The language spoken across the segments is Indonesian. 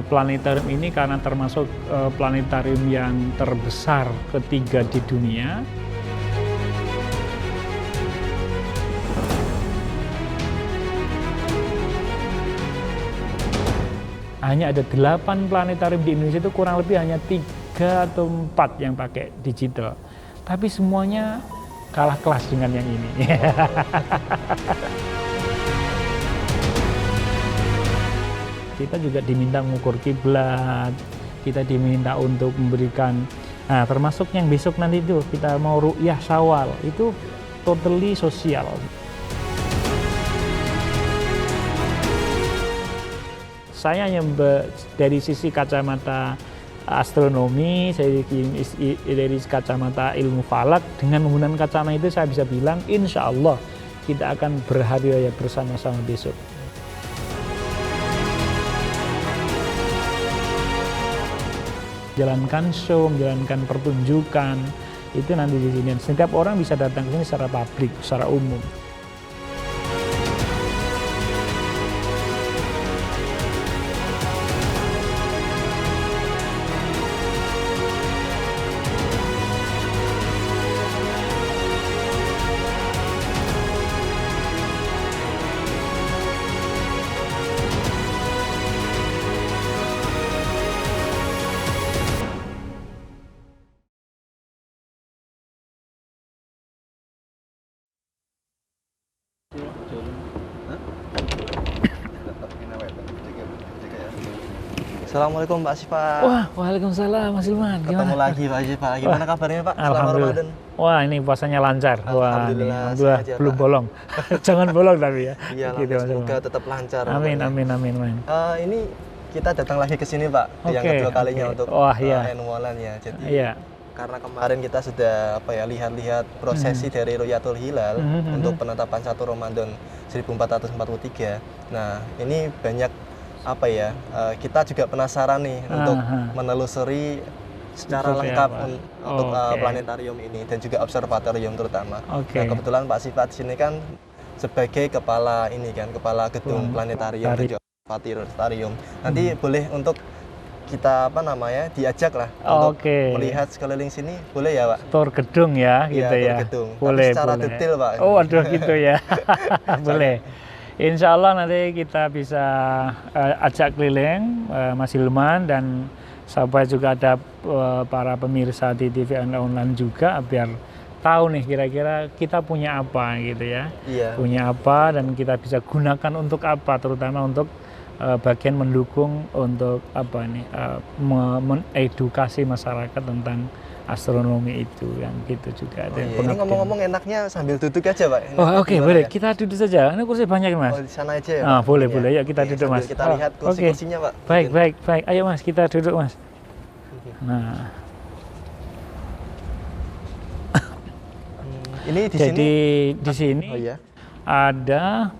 Planetarium ini karena termasuk planetarium yang terbesar ketiga di dunia. Hanya ada 8 planetarium di Indonesia, itu kurang lebih hanya 3 atau 4 yang pakai digital. Tapi semuanya kalah kelas dengan yang ini. Kita juga diminta mengukur kiblat, kita diminta untuk memberikan, nah termasuk yang besok nanti itu kita mau ru'yah Syawal, itu totally sosial. Saya hanya dari sisi kacamata astronomi, dari kacamata ilmu falak, dengan menggunakan kacamata itu saya bisa bilang insya Allah kita akan berhari raya bersama-sama besok. Menjalankan show, menjalankan pertunjukan, itu nanti di sini. Setiap orang bisa datang ke sini secara publik, secara umum. Assalamualaikum Pak Syifa. Wah, waalaikumsalam Mas Ilman. Ketemu lagi Pak Syifa. Gimana kabarnya Pak? Selama Ramadan? Wah, ini puasanya lancar. Alhamdulillah, Wah, belum bolong. Jangan bolong tapi ya. Iya, gitu, semoga tetap lancar. Amin. Ini kita datang lagi ke sini Pak, yang kedua kalinya untuk annualan ya. Jadi karena kemarin kita sudah lihat-lihat prosesi dari Ru'yatul Hilal untuk penetapan 1 Ramadan 1443. Nah, ini banyak kita juga penasaran nih untuk menelusuri secara lengkap untuk planetarium ini dan juga observatorium terutama. Nah, kebetulan Pak Syifa di sini kan sebagai kepala gedung planetarium dan juga observatorium. Nanti boleh untuk kita diajak lah untuk melihat sekeliling sini, boleh ya Pak? Tour gedung ya, gitu ya. Gedung. Boleh. Tapi secara detail Pak. Oh, aduh gitu ya. Boleh. Insya Allah nanti kita bisa ajak keliling Mas Ilman, dan sampai juga ada para pemirsa di TV online juga, biar tahu nih kira-kira kita punya apa gitu ya. Punya apa dan kita bisa gunakan untuk apa, terutama untuk bagian mendukung untuk mengedukasi masyarakat tentang astronomi itu, yang gitu juga. Ini ngomong-ngomong enaknya sambil duduk aja Pak. Boleh. Kita duduk saja. Ini kursi banyak Mas. Di sana aja ya Pak? Boleh. Yuk kita duduk Mas. Kita lihat kursi-kursinya Pak. Baik. Ayo Mas, kita duduk Mas. Nah. Ini di sini ada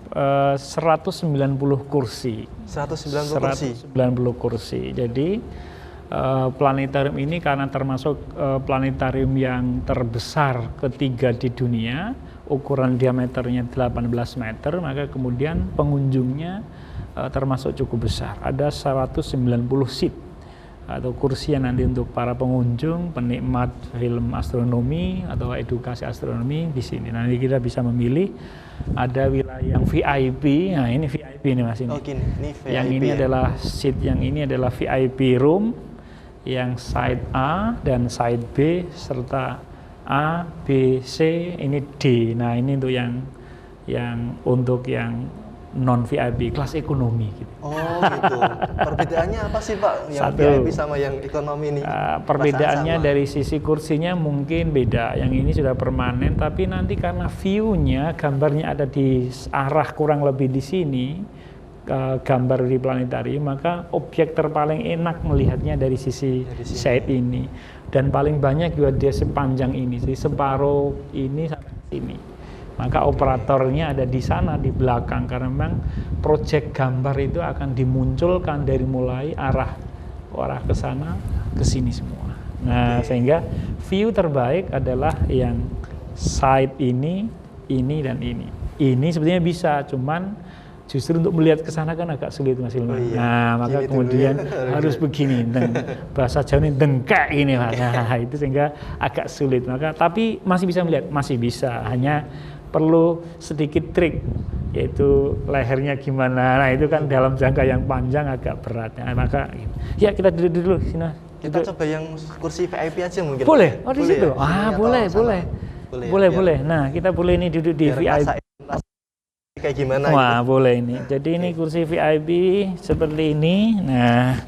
190 kursi. 190 kursi. Jadi planetarium ini karena termasuk planetarium yang terbesar ketiga di dunia, ukuran diameternya 18 meter, maka kemudian pengunjungnya termasuk cukup besar. Ada 190 seat atau kursi yang nanti untuk para pengunjung, penikmat film astronomi atau edukasi astronomi di sini. Nanti kita bisa memilih. Ada wilayah yang VIP. Nah, ini VIP nih Mas ini. Ini VIP. Yang ini adalah seat, yang ini adalah VIP room, yang side A dan side B, serta A, B, C, ini D. Nah, ini untuk untuk yang non VIP, kelas ekonomi gitu. Oh gitu. Perbedaannya apa sih Pak yang VIP sama yang ekonomi ini? Perbedaannya dari sisi kursinya mungkin beda. Yang ini sudah permanen, tapi nanti karena view-nya, gambarnya ada di arah kurang lebih di sini, gambar di planetarium, maka objek terpaling enak melihatnya dari sisi side ini, dan paling banyak juga dia sepanjang ini, jadi separuh ini sampai sini. Maka operatornya ada di sana di belakang, karena memang proyek gambar itu akan dimunculkan dari mulai arah ke sana ke sini semua. Nah, sehingga view terbaik adalah yang side ini dan ini. Ini sebetulnya bisa, cuman Justru untuk melihat ke sana kan agak sulit Mas Hilman. Nah, maka kemudian harus begini, bahasa Jawa ini dengkek ini Mas. Nah, itu sehingga agak sulit. Maka tapi masih bisa melihat, masih bisa. Hanya perlu sedikit trik, yaitu lehernya gimana. Nah, itu kan dalam jangka yang panjang agak berat. Nah, maka ya kita duduk dulu sini. Kita coba yang kursi VIP aja mungkin. Boleh. Oh, di situ. Boleh. Nah, kita boleh ini duduk di VIP. Kayak gimana? Wah, gitu. Boleh ini. Jadi ini kursi VIP seperti ini. Nah,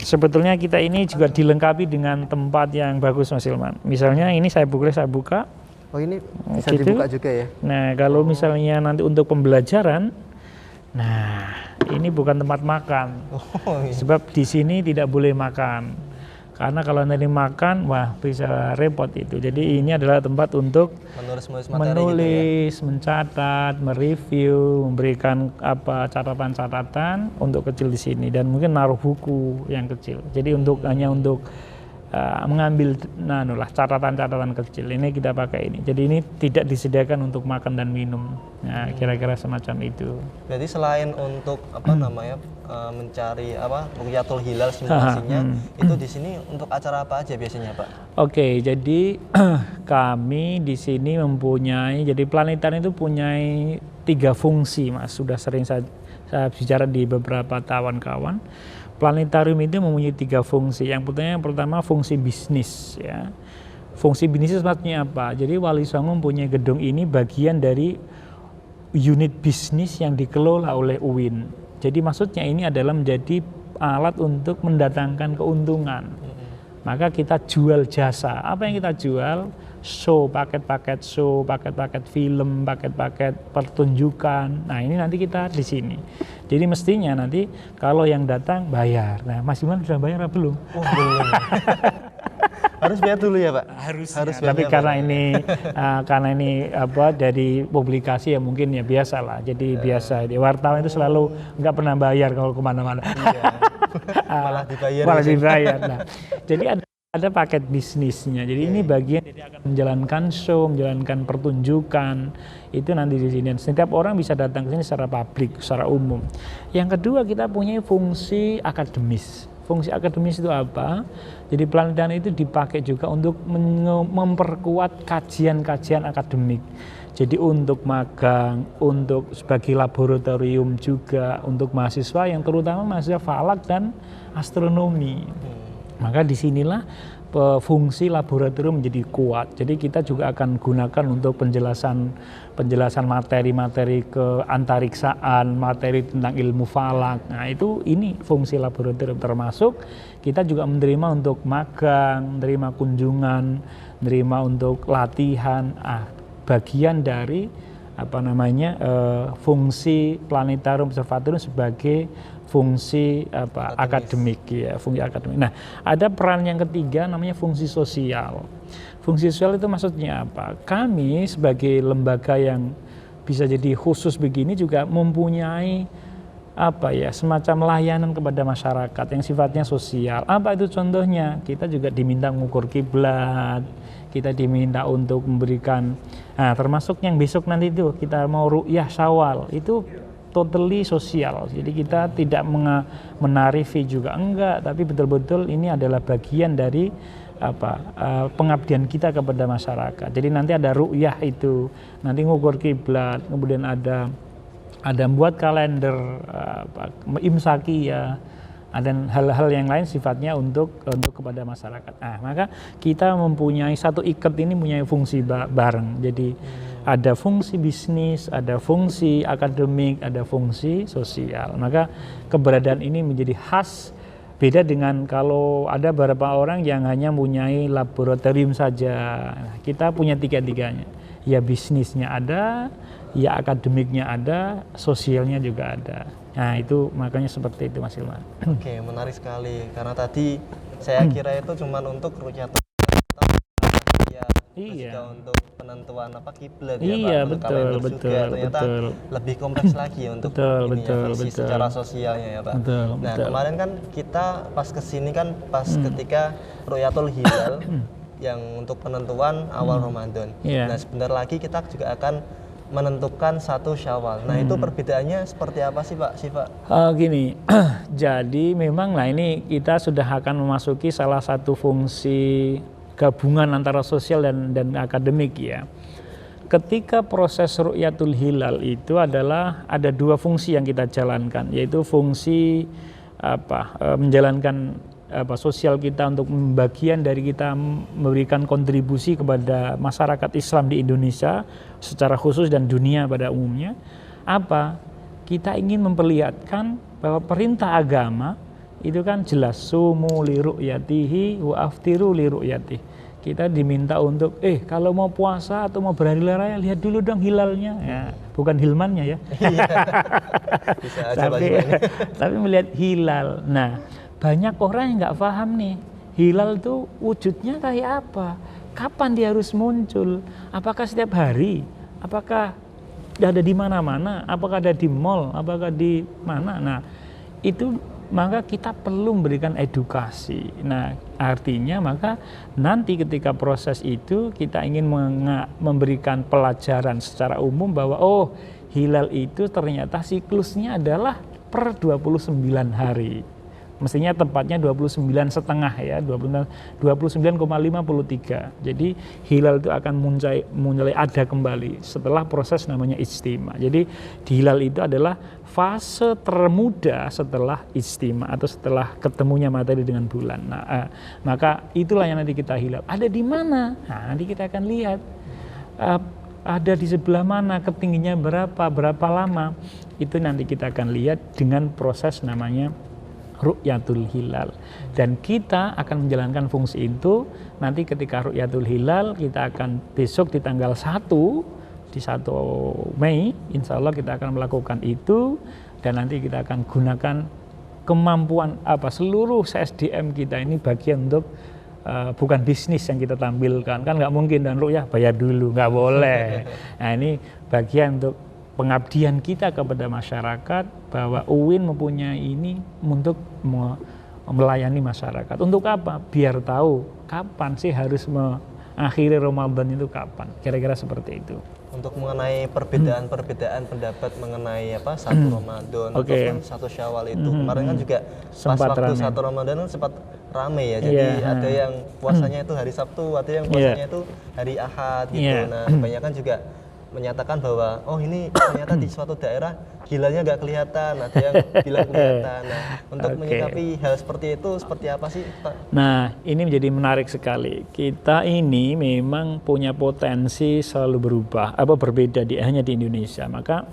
sebetulnya kita ini juga dilengkapi dengan tempat yang bagus Mas Hilman. Misalnya ini saya buka. Oh, ini bisa gitu. Dibuka juga ya? Nah, kalau misalnya nanti untuk pembelajaran, nah ini bukan tempat makan. Sebab di sini tidak boleh makan. Karena kalau nanti makan, wah bisa repot itu. Jadi ini adalah tempat untuk menulis, gitu ya? Mencatat, mereview, memberikan catatan-catatan untuk kecil di sini dan mungkin naruh buku yang kecil. Jadi hanya untuk mengambil catatan-catatan kecil. Ini kita pakai ini. Jadi ini tidak disediakan untuk makan dan minum. Nah, kira-kira semacam itu. Jadi selain untuk mencari Ruqyatul Hilal simulasinya, itu di sini untuk acara apa aja biasanya, Pak? Oke, jadi kami di sini jadi planetarium itu punya 3 fungsi, Mas. Sudah sering saya bicara di beberapa kawan-kawan. Planetarium itu mempunyai 3 fungsi. Yang pertama fungsi bisnis, ya. Fungsi bisnis maksudnya apa? Jadi Wali Songo mempunyai gedung ini bagian dari unit bisnis yang dikelola oleh UIN. Jadi maksudnya ini adalah menjadi alat untuk mendatangkan keuntungan. Maka kita jual jasa. Apa yang kita jual? Show, paket-paket show, paket-paket film, paket-paket pertunjukan. Nah, ini nanti kita di sini. Jadi mestinya nanti kalau yang datang bayar. Nah, Mas Iman sudah bayar apa belum? Oh, belum. Harus bayar dulu ya, Pak? Harus. Tapi karena ini dari publikasi ya mungkin ya biasa lah. Jadi biasa. Di wartawan itu selalu nggak pernah bayar kalau kemana-mana. Iya. Malah dibayar. Nah, jadi ada paket bisnisnya. Jadi ini bagian jadi akan menjalankan show, menjalankan pertunjukan. Itu nanti di sini. Dan setiap orang bisa datang ke sini secara publik, secara umum. Yang kedua kita punya fungsi akademis. Fungsi akademis itu apa? Jadi planetarium itu dipakai juga untuk memperkuat kajian-kajian akademik. Jadi untuk magang, untuk sebagai laboratorium juga, untuk mahasiswa yang terutama mahasiswa falak dan astronomi. Maka disinilah fungsi laboratorium menjadi kuat. Jadi kita juga akan gunakan untuk penjelasan materi-materi keantariksaan, materi tentang ilmu falak. Nah ini fungsi laboratorium, termasuk kita juga menerima untuk magang, menerima kunjungan, menerima untuk latihan. Bagian dari fungsi planetarium observatorium sebagai fungsi akademik ya, fungsi akademik. Nah, ada peran yang ketiga namanya fungsi sosial. Fungsi sosial itu maksudnya apa? Kami sebagai lembaga yang bisa jadi khusus begini juga mempunyai semacam layanan kepada masyarakat yang sifatnya sosial. Apa itu contohnya? Kita juga diminta mengukur kiblat, kita diminta untuk memberikan, termasuk yang besok nanti itu kita mau ru'yah Syawal, itu totally sosial. Jadi kita tidak menarik fee juga enggak, tapi betul-betul ini adalah bagian dari pengabdian kita kepada masyarakat. Jadi nanti ada ru'yah itu, nanti ngukur kiblat, kemudian ada membuat kalender, imsaki ya, dan hal-hal yang lain sifatnya untuk kepada masyarakat. Maka kita mempunyai satu ikat ini mempunyai fungsi bareng. Jadi ada fungsi bisnis, ada fungsi akademik, ada fungsi sosial. Maka keberadaan ini menjadi khas, beda dengan kalau ada beberapa orang yang hanya mempunyai laboratorium saja. Kita punya tiga-tiganya. Ya bisnisnya ada, ya akademiknya ada, sosialnya juga ada. Nah itu makanya seperti itu Mas Hilman. Oke, menarik sekali. Karena tadi saya kira itu cuma untuk Ruqyatul Iya. Untuk penentuan kiblat ya iya, Pak. Betul. Ternyata lebih kompleks lagi untuk secara sosialnya ya Pak. Kemarin kan kita pas kesini kan ketika Ruqyatul Hilal yang untuk penentuan awal Ramadan. Nah sebentar lagi kita juga akan menentukan 1 Syawal. Nah, itu perbedaannya seperti apa sih Pak Syifa? Gini, jadi memang ini kita sudah akan memasuki salah satu fungsi gabungan antara sosial dan akademik ya. Ketika proses Ru'yatul Hilal itu adalah ada 2 fungsi yang kita jalankan, yaitu fungsi menjalankan sosial kita untuk bagian dari kita memberikan kontribusi kepada masyarakat Islam di Indonesia secara khusus dan dunia pada umumnya. Kita ingin memperlihatkan bahwa perintah agama itu kan jelas, sumu li ru'yatihi wa aftiru li ru'yatihi. Kita diminta untuk kalau mau puasa atau mau berhari raya lihat dulu dong hilalnya ya, bukan hilmannya ya. Bisa aja tapi melihat hilal. Nah, banyak orang yang nggak paham nih, hilal itu wujudnya kayak apa, kapan dia harus muncul, apakah setiap hari, apakah ada di mana-mana, apakah ada di mall, apakah di mana. Nah, itu maka kita perlu memberikan edukasi. Nah, artinya maka nanti ketika proses itu kita ingin memberikan pelajaran secara umum bahwa hilal itu ternyata siklusnya adalah per 29 hari. Mestinya tepatnya 29,5 ya, 29,53. Jadi hilal itu akan mulai ada kembali setelah proses namanya ijtima. Jadi di hilal itu adalah fase termuda setelah ijtima atau setelah ketemunya matahari dengan bulan. Nah, maka itulah yang nanti kita hilal. Ada di mana? Nah, nanti kita akan lihat. Ada di sebelah mana, ketingginya berapa lama. Itu nanti kita akan lihat dengan proses namanya Ru'yatul Hilal, dan kita akan menjalankan fungsi itu nanti ketika Ru'yatul Hilal. Kita akan besok di tanggal 1 Mei insya Allah kita akan melakukan itu, dan nanti kita akan gunakan kemampuan seluruh SDM kita ini bagian untuk bukan bisnis yang kita tampilkan, kan nggak mungkin dan ru'yah bayar dulu, nggak boleh. Nah, ini bagian untuk pengabdian kita kepada masyarakat, bahwa UIN mempunyai ini untuk melayani masyarakat. Untuk apa? Biar tahu kapan sih harus mengakhiri Ramadan itu kapan. Kira-kira seperti itu. Untuk mengenai perbedaan pendapat mengenai 1 Ramadan ataupun 1 Syawal itu. Kemarin kan juga sempat pas waktu rame. 1 Ramadan kan sempat rame ya. Jadi ada yang puasanya itu hari Sabtu, ada yang puasanya itu hari Ahad gitu. Nah, kebanyakan juga menyatakan bahwa ini ternyata di suatu daerah hilalnya nggak kelihatan, ada yang bilang kelihatan. Nah, untuk menyikapi hal seperti itu seperti apa sih Pak? Nah, ini menjadi menarik sekali. Kita ini memang punya potensi selalu berubah, berbeda hanya di Indonesia. Maka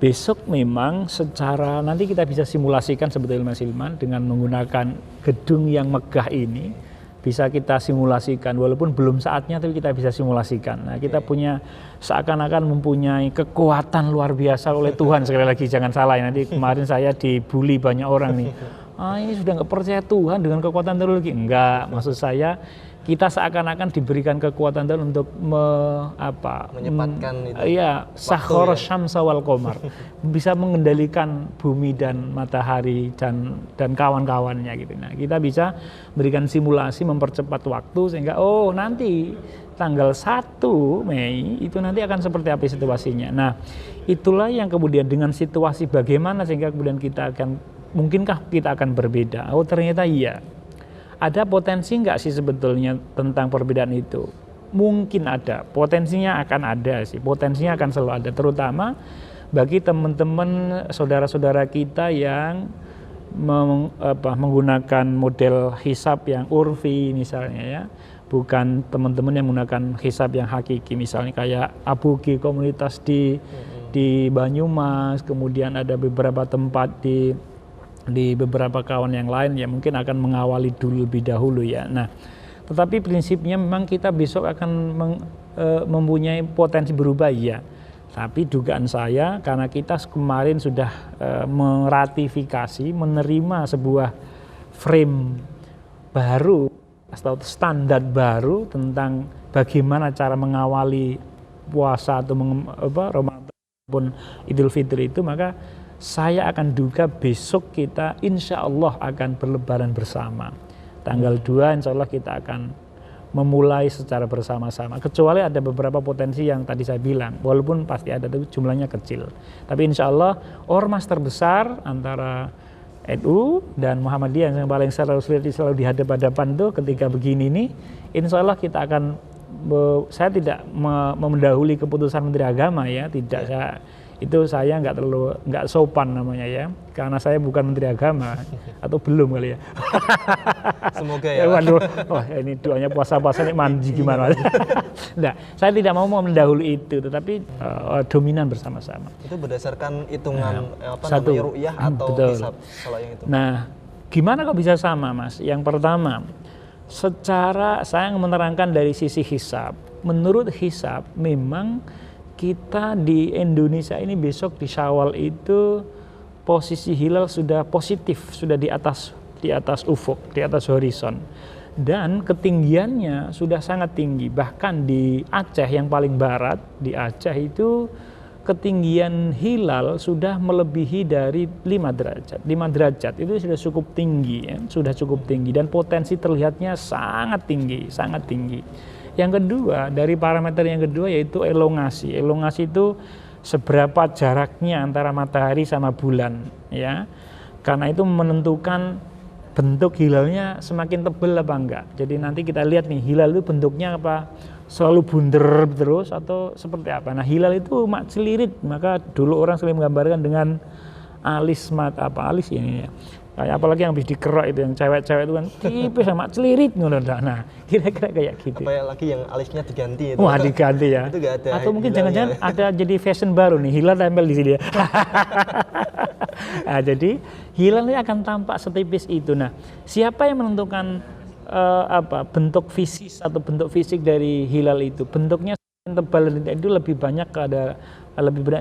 besok memang secara nanti kita bisa simulasikan sebetulnya Mas Hilman dengan menggunakan gedung yang megah ini. Bisa kita simulasikan, walaupun belum saatnya tapi kita bisa simulasikan. Nah, kita punya seakan-akan mempunyai kekuatan luar biasa oleh Tuhan. Sekali lagi jangan salah ya, nanti kemarin saya dibully banyak orang nih. Ini sudah nggak percaya Tuhan dengan kekuatan teknologi. Enggak, maksud saya kita seakan-akan diberikan kekuatan Tuhan untuk menyempatkan itu. Iya, sakhara syamsa wal qamar. Bisa mengendalikan bumi dan matahari dan kawan-kawannya gitu. Nah, kita bisa berikan simulasi mempercepat waktu sehingga nanti tanggal 1 Mei itu nanti akan seperti apa situasinya. Nah, itulah yang kemudian dengan situasi bagaimana sehingga kemudian mungkinkah kita akan berbeda? Ternyata iya. Ada potensi nggak sih sebetulnya tentang perbedaan itu? Mungkin ada, potensinya akan ada sih, potensinya akan selalu ada, terutama bagi teman-teman saudara-saudara kita yang menggunakan model hisab yang urfi misalnya ya, bukan teman-teman yang menggunakan hisab yang hakiki, misalnya kayak Abugi komunitas di Banyumas, kemudian ada beberapa tempat di beberapa kawan yang lain yang mungkin akan mengawali dulu lebih dahulu ya. Nah, tetapi prinsipnya memang kita besok akan mempunyai potensi berubah ya. Tapi dugaan saya karena kita kemarin sudah meratifikasi, menerima sebuah frame baru atau standar baru tentang bagaimana cara mengawali puasa atau Ramadan maupun Idul Fitri itu, maka saya akan duga besok kita insya Allah akan berlebaran bersama. Tanggal 2 insya Allah kita akan memulai secara bersama-sama. Kecuali ada beberapa potensi yang tadi saya bilang, walaupun pasti ada, tapi jumlahnya kecil. Tapi insya Allah ormas terbesar antara NU dan Muhammadiyah yang paling selalu dihadap-hadapan tuh ketika begini nih, insya Allah kita akan, saya tidak mendahului keputusan Menteri Agama ya, tidak, saya nggak sopan namanya ya, karena saya bukan Menteri Agama atau belum kali ya. Semoga ya. Waduh, ini doanya puasa-puasa nih mandi gimana? Nah, saya tidak mau mendahului itu, tetapi dominan bersama-sama. Itu berdasarkan hitungan namanya ru'yah atau hisab kalau yang itu. Nah, gimana kok bisa sama, Mas? Yang pertama, secara saya menerangkan dari sisi hisab. Menurut hisab, memang kita di Indonesia ini besok di Syawal itu posisi hilal sudah positif, sudah di atas ufuk, di atas horizon, dan ketinggiannya sudah sangat tinggi. Bahkan di Aceh yang paling barat, di Aceh itu ketinggian hilal sudah melebihi dari 5 derajat. 5 derajat itu sudah cukup tinggi ya, sudah cukup tinggi, dan potensi terlihatnya sangat tinggi, sangat tinggi. Yang kedua, dari parameter yang kedua yaitu elongasi. Elongasi itu seberapa jaraknya antara matahari sama bulan ya. Karena itu menentukan bentuk hilalnya semakin tebal apa enggak. Jadi nanti kita lihat nih, hilal itu bentuknya apa? Selalu bunder terus atau seperti apa. Nah, hilal itu mak celirit, maka dulu orang sering menggambarkan dengan alis alis ini ya. Kayak apalagi yang habis dikerok itu, yang cewek-cewek itu kan tipis sama celirit ngono. Nah, kira-kira kayak gitu. Apalagi yang alisnya diganti itu. Wah, diganti ya. Itu gak ada. Atau mungkin jangan-jangan ada jadi fashion baru nih, hilal tempel di sini ya. Nah, jadi hilal ini akan tampak setipis itu. Nah, siapa yang menentukan bentuk fisik atau bentuk fisik dari hilal itu? Bentuknya tebal itu lebih banyak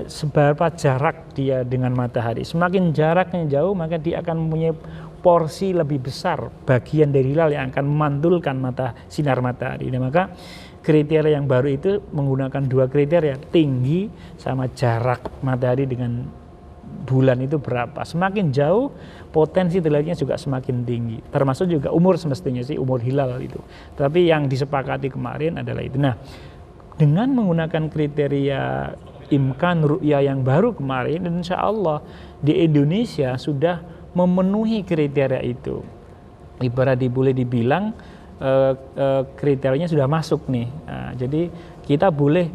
seberapa jarak dia dengan matahari. Semakin jaraknya jauh, maka dia akan mempunyai porsi lebih besar bagian dari hilal yang akan memantulkan sinar matahari. Dan maka kriteria yang baru itu menggunakan 2 kriteria, tinggi sama jarak matahari dengan bulan itu berapa. Semakin jauh, potensi terlihatnya juga semakin tinggi. Termasuk juga umur, semestinya sih umur hilal itu. Tapi yang disepakati kemarin adalah itu. Nah, dengan menggunakan kriteria imkan ru'ya yang baru kemarin, insya Allah di Indonesia sudah memenuhi kriteria itu. Ibarat boleh dibilang kriterianya sudah masuk nih. Nah, jadi kita boleh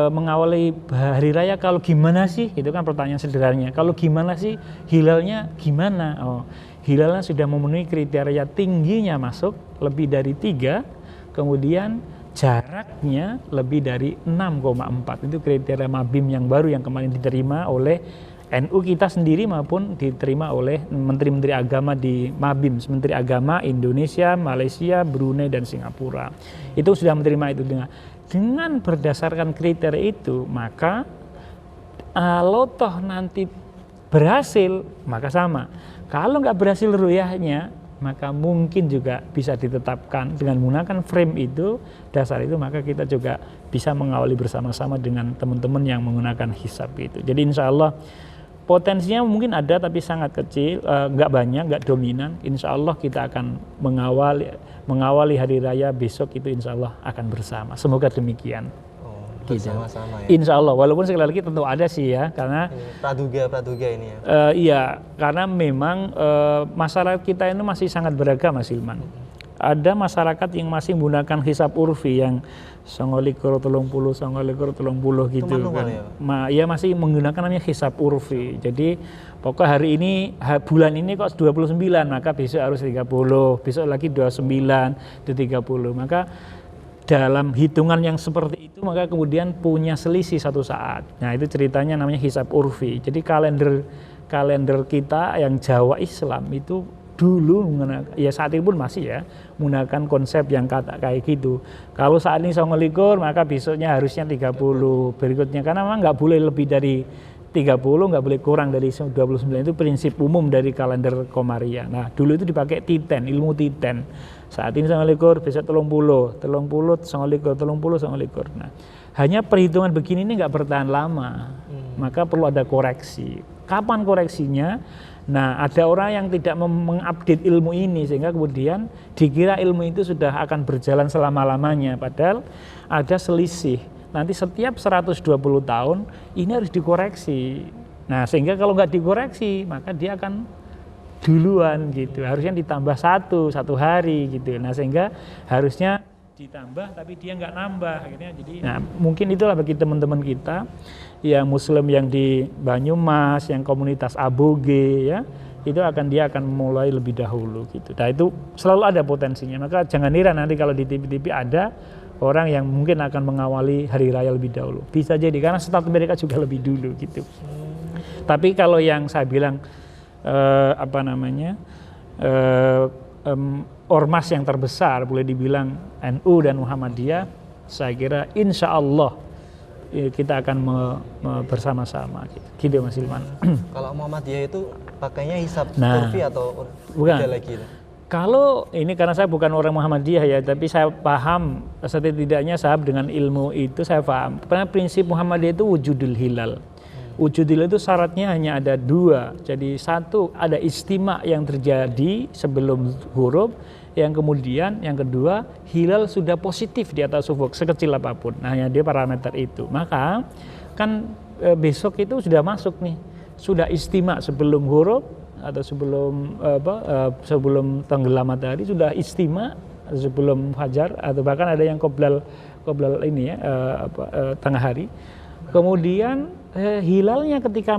mengawali hari raya kalau gimana sih? Itu kan pertanyaan sederhananya. Kalau gimana sih? Hilalnya gimana? Hilalnya sudah memenuhi kriteria, tingginya masuk lebih dari 3, kemudian jaraknya lebih dari 6,4. Itu kriteria Mabim yang baru yang kemarin diterima oleh NU kita sendiri maupun diterima oleh menteri-menteri agama di Mabim, Menteri Agama Indonesia, Malaysia, Brunei dan Singapura. Itu sudah menerima itu. Dengan berdasarkan kriteria itu, maka kalau toh nanti berhasil, maka sama. Kalau nggak berhasil ruyahnya, maka mungkin juga bisa ditetapkan dengan menggunakan frame itu, dasar itu, maka kita juga bisa mengawali bersama-sama dengan teman-teman yang menggunakan hisab itu. Jadi insya Allah potensinya mungkin ada tapi sangat kecil, nggak banyak, nggak dominan. Insya Allah kita akan mengawali hari raya besok itu insya Allah akan bersama. Semoga demikian. Bersama-sama ya. Insya Allah, walaupun sekali lagi tentu ada sih ya, karena praduga ini ya. Iya, karena memang masyarakat kita ini masih sangat beragam, Mas Hilman. Ada masyarakat yang masih menggunakan hisab urfi yang 29, 30 gitu kan. Ya masih menggunakan namanya hisab urfi. Jadi pokok hari ini bulan ini kok 29, maka besok harus 30, besok lagi 29, itu 30. Maka dalam hitungan yang seperti itu, maka kemudian punya selisih satu saat. Nah, itu ceritanya namanya hisab urfi. Jadi kalender kita yang Jawa Islam itu dulu menggunakan, ya saat ini pun masih ya, menggunakan konsep yang kayak gitu. Kalau saat ini 29, maka besoknya harusnya 30 berikutnya. Karena memang nggak boleh lebih dari 30, nggak boleh kurang dari 29. Itu prinsip umum dari kalender Komariah. Nah, dulu itu dipakai titen, ilmu titen. Saat ini 29, besok 30, 29. Nah, hanya perhitungan begini ini nggak bertahan lama, maka perlu ada koreksi. Kapan koreksinya? Nah, ada orang yang tidak mengupdate ilmu ini sehingga kemudian dikira ilmu itu sudah akan berjalan selama-lamanya, padahal ada selisih. Nanti setiap 120 tahun ini harus dikoreksi. Nah, sehingga kalau nggak dikoreksi, maka dia akan duluan gitu. Harusnya ditambah satu hari gitu. Nah, sehingga harusnya ditambah tapi dia nggak nambah akhirnya. Jadi nah, mungkin itulah bagi teman-teman kita yang muslim yang di Banyumas, yang komunitas aboge ya, itu dia akan mulai lebih dahulu gitu. Nah, itu selalu ada potensinya. Maka jangan heran nanti kalau di TV-TV ada orang yang mungkin akan mengawali hari raya lebih dahulu. Bisa jadi karena start mereka juga lebih dulu gitu. Tapi kalau yang saya bilang ormas yang terbesar boleh dibilang NU dan Muhammadiyah, saya kira insya Allah kita akan bersama-sama gitu Mas Ilman. Kalau Muhammadiyah itu pakainya hisab turfi atau bukan lagi? Kalau ini karena saya bukan orang Muhammadiyah ya, tapi saya paham setidaknya saya dengan ilmu itu saya paham. Karena prinsip Muhammadiyah itu wujudul hilal. Wujudul itu syaratnya hanya ada 2. Jadi 1 ada istima yang terjadi sebelum huruf, yang kemudian yang kedua hilal sudah positif di atas ufuk sekecil apapun. Nah, hanya dia parameter itu. Maka kan besok itu sudah masuk nih, sudah istima sebelum huruf atau sebelum tenggelam matahari sudah istima, sebelum fajar atau bahkan ada yang qoblal ini ya tengah hari. Kemudian hilalnya ketika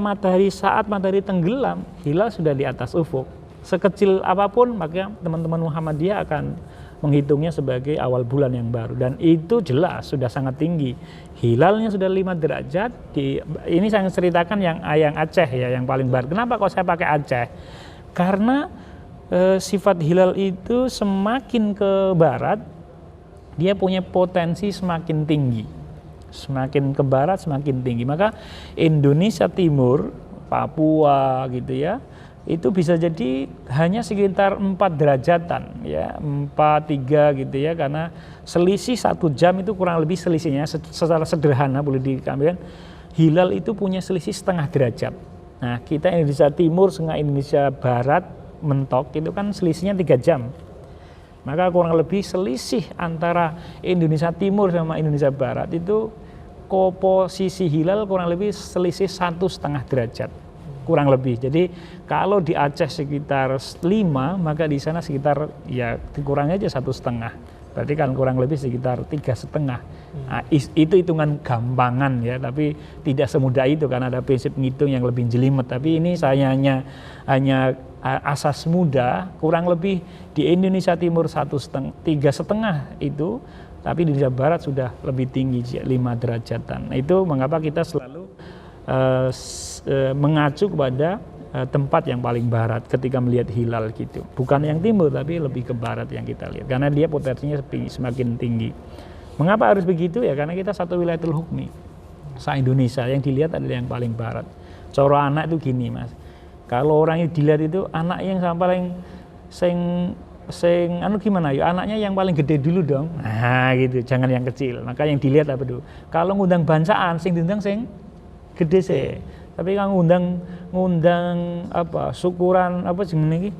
saat matahari tenggelam, hilal sudah di atas ufuk. Sekecil apapun maka teman-teman Muhammadiyah akan menghitungnya sebagai awal bulan yang baru, dan itu jelas sudah sangat tinggi. Hilalnya sudah 5 derajat. Ini saya ceritakan yang Aceh ya, yang paling barat. Kenapa kok saya pakai Aceh? Karena sifat hilal itu semakin ke barat dia punya potensi semakin tinggi. Semakin ke barat semakin tinggi. Maka Indonesia Timur, Papua gitu ya, itu bisa jadi hanya sekitar 4 derajatan ya, 4-3 gitu ya, karena selisih 1 jam itu kurang lebih selisihnya secara sederhana boleh diambilkan hilal itu punya selisih setengah derajat. Nah, kita Indonesia Timur sama Indonesia Barat mentok itu kan selisihnya 3 jam. Maka kurang lebih selisih antara Indonesia Timur sama Indonesia Barat itu posisi hilal kurang lebih selisih 1,5 derajat kurang lebih. Jadi kalau di Aceh sekitar 5, maka di sana sekitar ya kurang aja 1,5. Berarti kan kurang lebih sekitar 3,5. Nah, itu hitungan gampangan ya, tapi tidak semudah itu karena ada prinsip ngitung yang lebih jelimet. Tapi ini saya hanya asas mudah, kurang lebih di Indonesia Timur 3,5 itu, tapi di Indonesia Barat sudah lebih tinggi 5 derajatan. Nah, itu mengapa kita selalu mengacu kepada tempat yang paling barat ketika melihat hilal gitu. Bukan yang timur tapi lebih ke barat yang kita lihat. Karena dia potensinya semakin tinggi. Mengapa harus begitu ya? Karena kita satu wilayatul hukmi. Se-Indonesia yang dilihat adalah yang paling barat. Coro anak itu gini Mas. Kalau orang yang dilihat itu anak yang paling gimana ya? Anaknya yang paling gede dulu dong. Nah gitu, jangan yang kecil. Maka yang dilihat apa dulu? Kalau ngundang bancaan sing diundang sing gede sih. Tapi kan ngundang syukuran jenenge iki?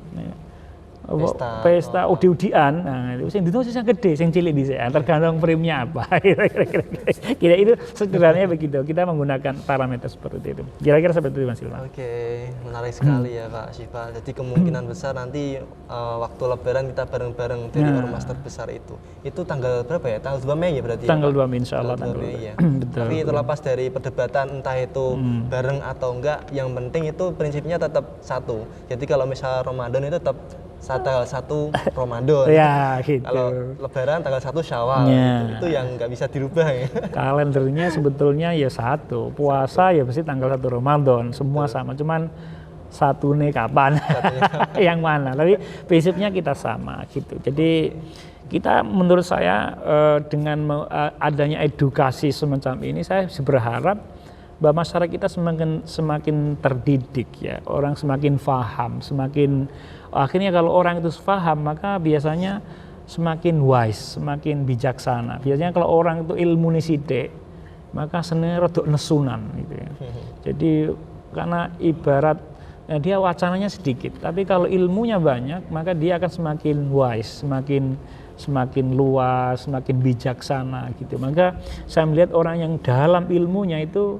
Pesta udi-udian. Nah, itu sing diundang sing gede, sing cilik dhisik. Tergantung frame-nya apa. Kira-kira itu sederhananya begitu. Kita menggunakan parameter seperti itu. Kira-kira seperti itu Mas Ilman. Oke, menarik sekali ya Pak Syifa. Jadi kemungkinan besar nanti waktu lebaran kita bareng-bareng dari ormas terbesar itu. Itu tanggal berapa ya? Tanggal 2 Mei ya berarti? Tanggal 2 Mei insyaallah. Tanggal 2 Mei ya. Tapi terlepas dari perdebatan entah itu bareng atau enggak, yang penting itu prinsipnya tetap satu. Jadi kalau misal Ramadan itu tetap tanggal 1 Ramadan. Ya, gitu. Kalau lebaran tanggal 1 Syawal. Ya. Itu yang nggak bisa dirubah ya. Kalendernya sebetulnya ya satu. Puasa ya mesti tanggal 1 Ramadan. Semua sama. Cuman satunya kapan? Yang mana? Tapi prinsipnya kita sama gitu. Jadi kita menurut saya dengan adanya edukasi semacam ini, saya berharap bahwa masyarakat kita semakin terdidik ya. Orang semakin paham, akhirnya kalau orang itu paham maka biasanya semakin wise, semakin bijaksana. Biasanya kalau orang itu ilmu sithik maka senenge rada nesunan gitu ya. Jadi karena ibarat dia wacananya sedikit, tapi kalau ilmunya banyak maka dia akan semakin wise, semakin luas, semakin bijaksana gitu. Maka saya melihat orang yang dalam ilmunya itu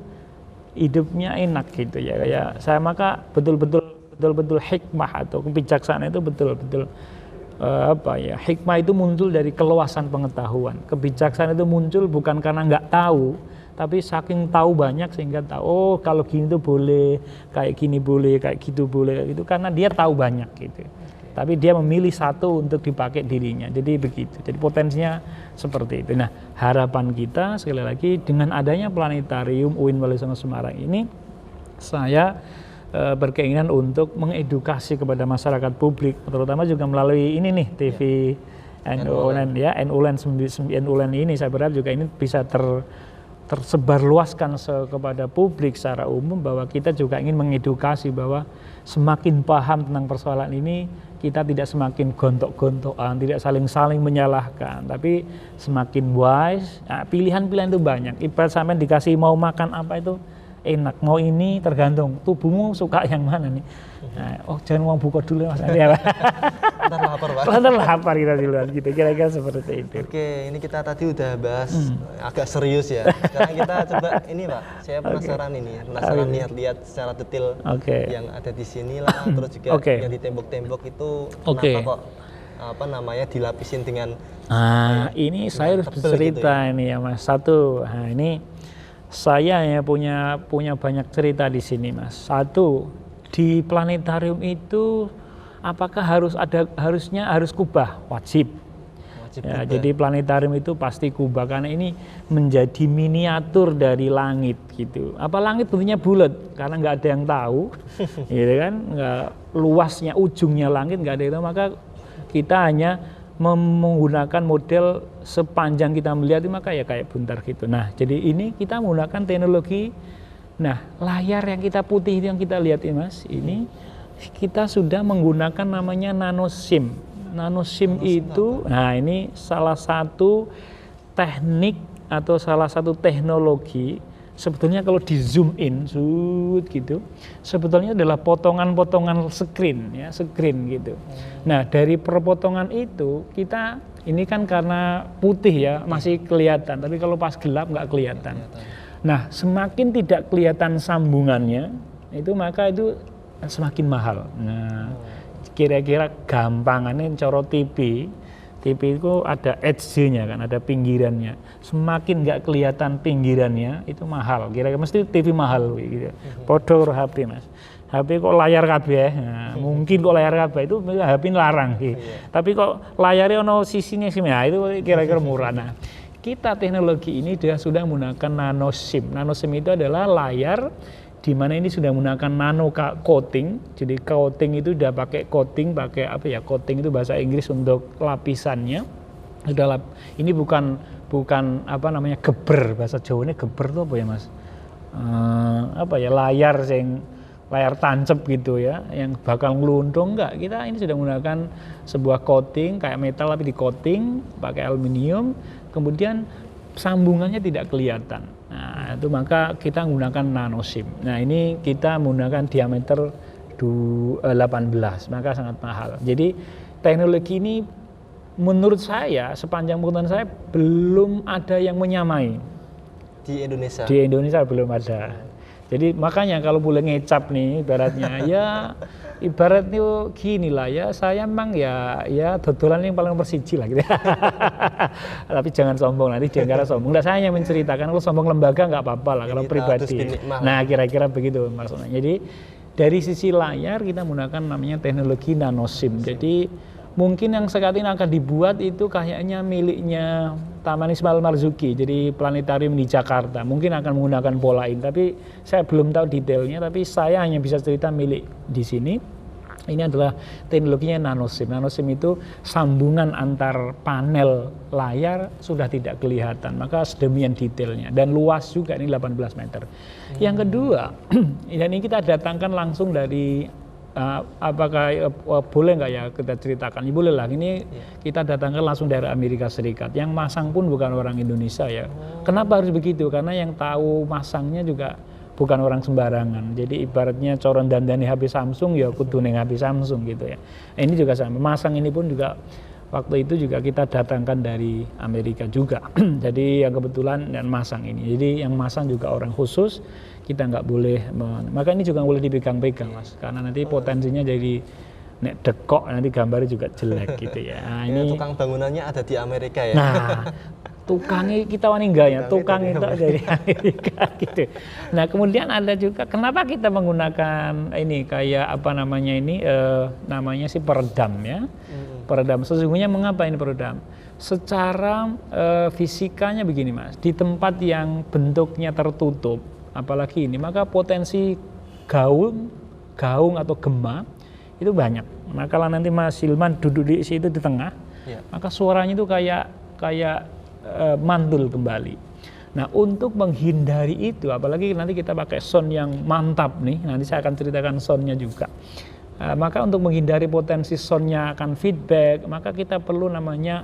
hidupnya enak gitu ya. Kayak saya maka betul-betul hikmah atau kebijaksanaan itu betul-betul hikmah itu muncul dari keluasan pengetahuan. Kebijaksanaan itu muncul bukan karena nggak tahu, tapi saking tahu banyak sehingga tahu, oh kalau gini tuh boleh, kayak gini boleh, kayak gitu boleh, kayak gitu, karena dia tahu banyak gitu. Tapi dia memilih satu untuk dipakai dirinya. Jadi begitu. Jadi potensinya seperti itu. Nah, harapan kita sekali lagi dengan adanya planetarium UIN Wali Songo Semarang ini, saya berkeinginan untuk mengedukasi kepada masyarakat publik, terutama juga melalui ini nih TV NULN ya, NULN ini saya berharap juga ini bisa tersebar luaskan kepada publik secara umum, bahwa kita juga ingin mengedukasi bahwa semakin paham tentang persoalan ini, kita tidak semakin gontok-gontokan, tidak saling menyalahkan, tapi semakin wise. Nah, pilihan-pilihan itu banyak. Ibarat sampai dikasih mau makan apa itu enak, mau ini tergantung tubuhmu suka yang mana nih. Nah, oh jangan mau buka dulu Mas. Ntar lapar Pak. Ntar lapar kita duluan gitu, kira-kira seperti itu. Oke, ini kita tadi udah bahas agak serius ya. Sekarang kita coba ini Pak, saya penasaran lihat-lihat secara detail yang ada di sini lah, terus juga yang di tembok-tembok itu kenapa kok dilapisin dengan ini saya harus bercerita gitu ya? Ini ya Mas. Satu, nah ini saya ya punya banyak cerita di sini Mas. Satu, di planetarium itu apakah harus kubah? Wajib ya, jadi planetarium itu pasti kubah karena ini menjadi miniatur dari langit gitu. Apa langit bentuknya bulat karena nggak ada yang tahu, gitu kan? Nggak luasnya ujungnya langit nggak ada yang tahu, maka kita hanya menggunakan model sepanjang kita melihat itu, maka ya kayak buntar gitu. Nah, jadi ini kita menggunakan teknologi. Nah, layar yang kita putih itu yang kita lihat ini Mas, ini kita sudah menggunakan namanya nanosim. Nanosim itu, nah ini salah satu teknik atau salah satu teknologi. Sebetulnya kalau di zoom in, gitu, sebetulnya adalah potongan-potongan screen gitu. Nah, dari perpotongan itu kita ini kan karena putih ya masih kelihatan, tapi kalau pas gelap nggak kelihatan. Nah, semakin tidak kelihatan sambungannya, itu maka itu semakin mahal. Nah, kira-kira gampangannya coro TV itu ada edge-nya kan, ada pinggirannya. Semakin nggak kelihatan pinggirannya itu mahal. Kira-kira mesti TV mahal gitu. Podo HP Mas. HP kok layar kabeh. Nah, mungkin kok layar kabeh itu HP larang gitu. Tapi kok layarnya ono sisinya sih, nah itu kira-kira murah. Nah, kita teknologi ini sudah menggunakan nanosim. Nanosim itu adalah layar di mana ini sudah menggunakan nano coating. Jadi coating itu udah pakai coating, coating itu bahasa Inggris untuk lapisannya. Ini bukan geber, bahasa Jawanya geber itu apa ya Mas? Layar tancap gitu ya, yang bakal ngelundung enggak. Kita ini sudah menggunakan sebuah coating kayak metal tapi di coating pakai aluminium, kemudian sambungannya tidak kelihatan. Nah, itu maka kita menggunakan nanosim. Nah, ini kita menggunakan diameter 18, maka sangat mahal. Jadi teknologi ini menurut saya sepanjang pengetahuan saya belum ada yang menyamai. Di Indonesia? Di Indonesia belum ada. Jadi makanya kalau boleh ngecap nih ibaratnya ibaratnya gini lah ya, saya emang ya dodolan yang paling nomor 1 lah gitu. Tapi jangan sombong, nanti jangan sombong. Nah, saya hanya menceritakan, kalau sombong lembaga nggak apa-apa lah, kalau pribadi. Nah, kira-kira begitu maksudnya. Jadi dari sisi layar kita menggunakan namanya teknologi nanosim. Jadi mungkin yang sekarang ini akan dibuat itu kayaknya miliknya Taman Ismail Marzuki, jadi planetarium di Jakarta. Mungkin akan menggunakan pola ini, tapi saya belum tahu detailnya. Tapi saya hanya bisa cerita milik di sini. Ini adalah teknologinya nanosim. Nanosim itu sambungan antar panel layar sudah tidak kelihatan, maka sedemikian detailnya. Dan luas juga, ini 18 meter. Yang kedua, ini kita datangkan langsung dari apakah boleh nggak ya kita ceritakan? Ya, boleh lah. Ini kita datangkan langsung dari Amerika Serikat. Yang masang pun bukan orang Indonesia ya. Kenapa harus begitu? Karena yang tahu masangnya juga bukan orang sembarangan. Jadi ibaratnya coron dandani HP Samsung ya kudu ning HP Samsung gitu ya. Ini juga sama. Masang ini pun juga waktu itu juga kita datangkan dari Amerika juga. Jadi yang kebetulan dan masang ini. Jadi yang masang juga orang khusus. Kita nggak boleh, maka ini juga nggak boleh dipegang-pegang Mas, karena nanti potensinya jadi nek dekok nanti gambarnya juga jelek gitu ya. Nah, ini tukang bangunannya ada di Amerika ya. Nah, tukangnya kita wanita ya, tukang itu dari Amerika gitu. Nah, kemudian ada juga kenapa kita menggunakan ini kayak apa namanya ini namanya sih peredam ya. Peredam. Sesungguhnya mengapa ini peredam? Secara fisikanya begini Mas, di tempat yang bentuknya tertutup apalagi ini, maka potensi gaung atau gema itu banyak. Nah kalau nanti Mas Hilman duduk di situ di tengah, maka suaranya itu kayak mantul kembali. Nah untuk menghindari itu, apalagi nanti kita pakai sound yang mantap nih, nanti saya akan ceritakan soundnya juga. Maka untuk menghindari potensi soundnya akan feedback, maka kita perlu namanya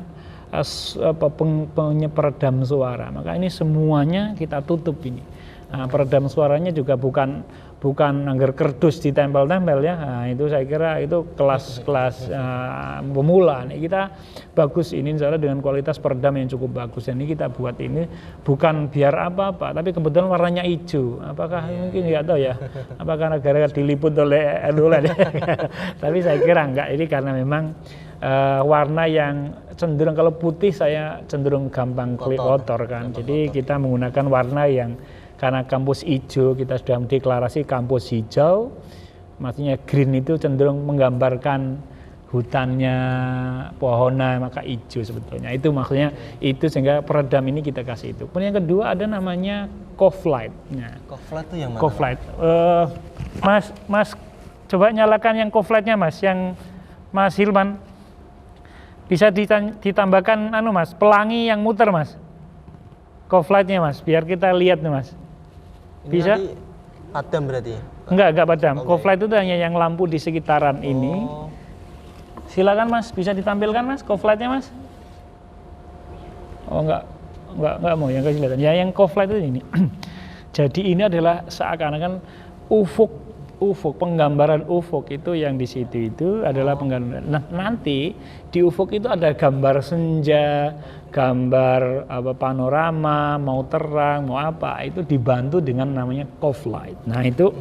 peredam suara. Maka ini semuanya kita tutup ini. Nah, peredam suaranya juga bukan anggar kerdus ditempel-tempel ya. Nah, itu saya kira itu kelas pemula. Nih kita bagus ini insya Allah dengan kualitas peredam yang cukup bagus. Ini kita buat ini bukan biar apa-apa, tapi kebetulan warnanya hijau. Apakah mungkin nggak tahu ya? Apakah negara diliput oleh dolar? Tapi saya kira enggak. Ini karena memang warna yang cenderung, kalau putih saya cenderung gampang kotor kan. Jadi kita menggunakan warna yang karena kampus hijau, kita sudah mendeklarasi kampus hijau, maksudnya green itu cenderung menggambarkan hutannya, pohonnya, maka hijau sebetulnya. Itu maksudnya itu, sehingga peredam ini kita kasih itu. Kemudian yang kedua ada namanya Cove-Lite. Nah, Cove-Lite itu yang mana? Cove-Lite. Mas coba nyalakan yang Cove-Lite-nya Mas, yang Mas Hilman. Bisa ditambahkan Mas, pelangi yang muter Mas. Cove-Lite-nya Mas, biar kita lihat nih Mas. Bisa? Ini padam berarti? Enggak padam. Okay. Cove-Lite itu hanya yang lampu di sekitaran ini. Silakan Mas, bisa ditampilkan Mas Cove-Lite-nya Mas. Oh enggak mau yang kelihatan. Ya yang Cove-Lite itu ini. Jadi ini adalah seakan-akan ufuk, penggambaran ufuk itu yang di situ itu adalah penggambaran. Nah, nanti di ufuk itu ada gambar senja, gambar panorama, mau terang, mau apa, itu dibantu dengan namanya Cove-Lite. Nah, itu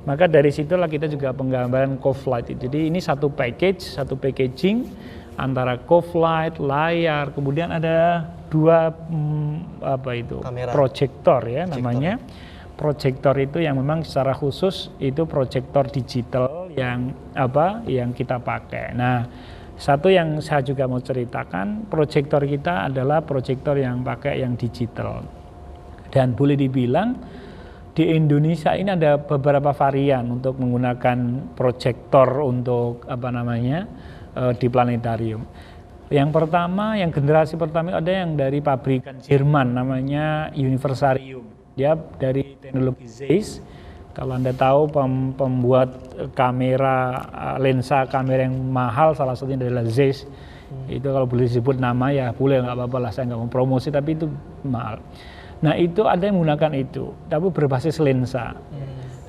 maka dari situlah kita juga penggambaran Cove-Lite. Jadi ini satu packaging antara Cove-Lite, layar, kemudian ada dua proyektor ya namanya. Proyektor itu yang memang secara khusus itu proyektor digital yang kita pakai. Nah, satu yang saya juga mau ceritakan, proyektor kita adalah proyektor yang pakai yang digital. Dan boleh dibilang di Indonesia ini ada beberapa varian untuk menggunakan proyektor untuk di planetarium. Yang pertama, yang generasi pertama ada yang dari pabrikan Jerman namanya Universarium. Dia dari teknologi Zeiss. Kalau Anda tahu pembuat kamera, lensa kamera yang mahal salah satunya adalah Zeiss. Itu kalau boleh disebut nama ya boleh, nggak apa-apa lah, saya nggak mau promosi, tapi itu mahal. Nah itu ada yang menggunakan itu, tapi berbasis lensa.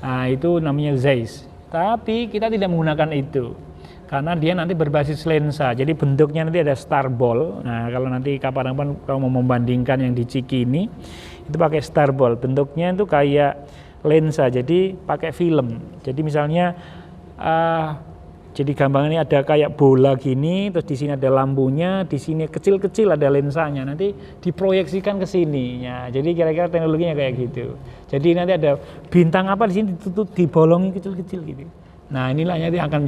Nah itu namanya Zeiss. Tapi kita tidak menggunakan itu, karena dia nanti berbasis lensa. Jadi bentuknya nanti ada star ball. Nah kalau nanti kapan-kapan kalau mau membandingkan yang di Ciki ini, itu pakai star ball, bentuknya itu kayak lensa, jadi pakai film. Jadi misalnya jadi gambar ini ada kayak bola gini, terus di sini ada lampunya, di sini kecil-kecil ada lensanya, nanti diproyeksikan ke sini. Ya, jadi kira-kira teknologinya kayak gitu. Jadi nanti ada bintang apa di sini ditutup, dibolongin kecil-kecil gitu. Nah inilah yang akan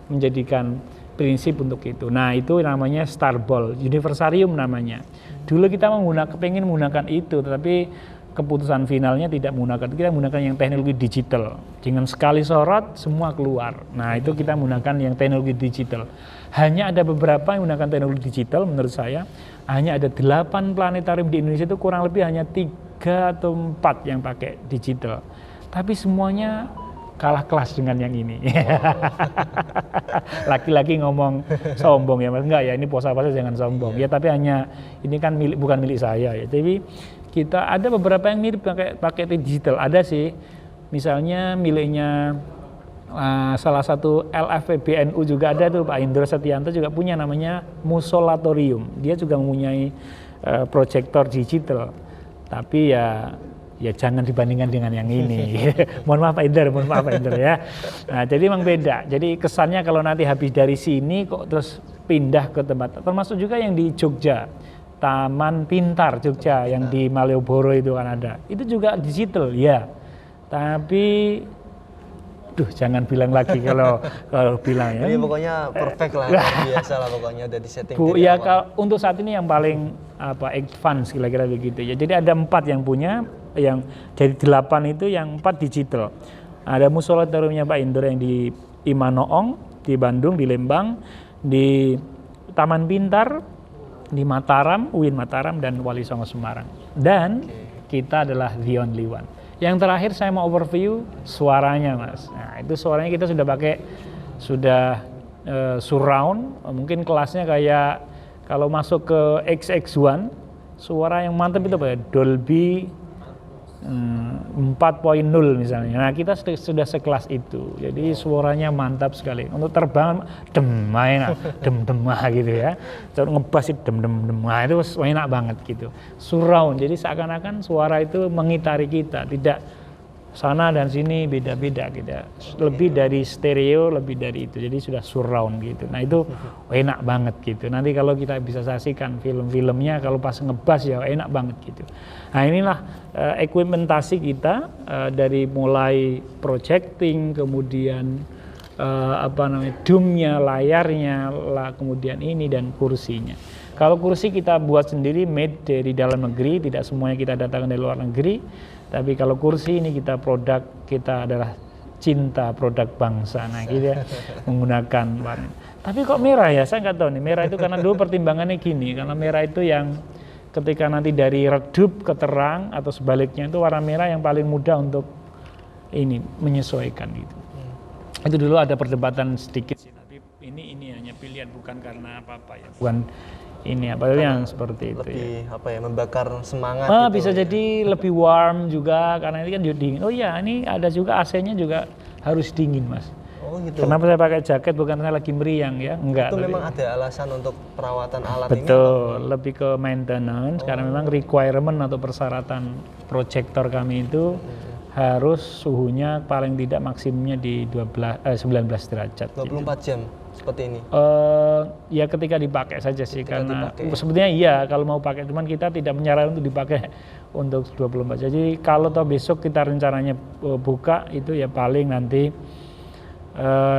menjadikan prinsip untuk itu. Nah itu namanya star ball, Universarium namanya. Dulu kita pengen menggunakan itu, tetapi keputusan finalnya tidak menggunakan. Kita menggunakan yang teknologi digital. Dengan sekali sorot semua keluar. Nah itu kita menggunakan yang teknologi digital. Hanya ada beberapa yang menggunakan teknologi digital menurut saya. Hanya ada 8 planetarium di Indonesia, itu kurang lebih hanya 3 atau 4 yang pakai digital. Tapi semuanya kalah kelas dengan yang ini. Laki-laki ngomong sombong ya Mas, enggak ya, ini posa-posa jangan sombong ya, tapi hanya ini kan bukan milik saya ya, tapi kita ada beberapa yang mirip pakai digital, ada sih. Misalnya miliknya salah satu LFPBNU juga ada tuh, Pak Indro Setianto juga punya, namanya Musolatorium. Dia juga mempunyai proyektor digital. Tapi ya jangan dibandingkan dengan yang ini. Mohon maaf Pak Indro ya. Nah, jadi memang beda. Jadi kesannya kalau nanti habis dari sini kok terus pindah ke tempat, termasuk juga yang di Jogja, Taman Pintar Jogja yang di Malioboro itu kan ada. Itu juga digital ya. Tapi jangan bilang lagi kalau bilang ya. Ini pokoknya perfect lah, biasa lah pokoknya udah disetting. Ya untuk saat ini yang paling advance kira-kira begitu ya. Jadi ada 4 yang punya, yang dari 8 itu yang 4 digital. Ada Musolatoriumnya Pak Indro yang di Imanoong, di Bandung, di Lembang, di Taman Pintar, di Mataram, UIN Mataram, dan Wali Songo Semarang. Dan kita adalah the only one. Yang terakhir saya mau overview suaranya Mas. Nah itu suaranya kita sudah pakai, surround, mungkin kelasnya kayak kalau masuk ke XX1, suara yang mantap itu apa ya, Dolby 4.0 misalnya. Nah kita sudah sekelas itu, jadi suaranya mantap sekali. Untuk terbang dem-demah gitu ya, terus ngebass itu dem-demah, itu enak banget gitu. Surround, jadi seakan-akan suara itu mengitari kita, tidak sana dan sini beda-beda gitu. Lebih dari stereo, lebih dari itu, jadi sudah surround gitu. Nah itu enak banget gitu. Nanti kalau kita bisa saksikan film-filmnya, kalau pas ngebass ya enak banget gitu. Nah inilah equipmentasi kita, dari mulai projecting, kemudian doomnya, layarnya, kemudian ini dan kursinya. Kalau kursi kita buat sendiri, made dari dalam negeri, tidak semuanya kita datangkan dari luar negeri. Tapi kalau kursi ini produk kita adalah cinta produk bangsa. Nah kita menggunakan warna. Tapi kok merah ya? Saya nggak tahu nih. Merah itu karena dulu pertimbangannya gini, karena merah itu yang ketika nanti dari redup ke terang atau sebaliknya, itu warna merah yang paling mudah untuk ini menyesuaikan gitu. Itu dulu ada perdebatan sedikit sih, tapi ini hanya pilihan, bukan karena apa-apa ya. Bukan ini yang seperti itu lebih ya. Membakar semangat gitu. Bisa jadi lebih warm juga karena ini kan dingin. Oh iya, ini ada juga AC-nya juga harus dingin Mas. Oh gitu. Kenapa saya pakai jaket, bukan karena lagi meriang ya, enggak. Itu memang ada alasan untuk perawatan alat ini? Betul, lebih ke maintenance, karena memang requirement atau persyaratan proyektor kami itu harus suhunya paling tidak maksimumnya di 19 derajat. 24 gitu. Jam seperti ini? Ya ketika dipakai saja sih, karena sebetulnya iya kalau mau pakai, cuman kita tidak menyarankan untuk dipakai untuk 24. Jadi kalau besok kita rencananya buka itu ya paling nanti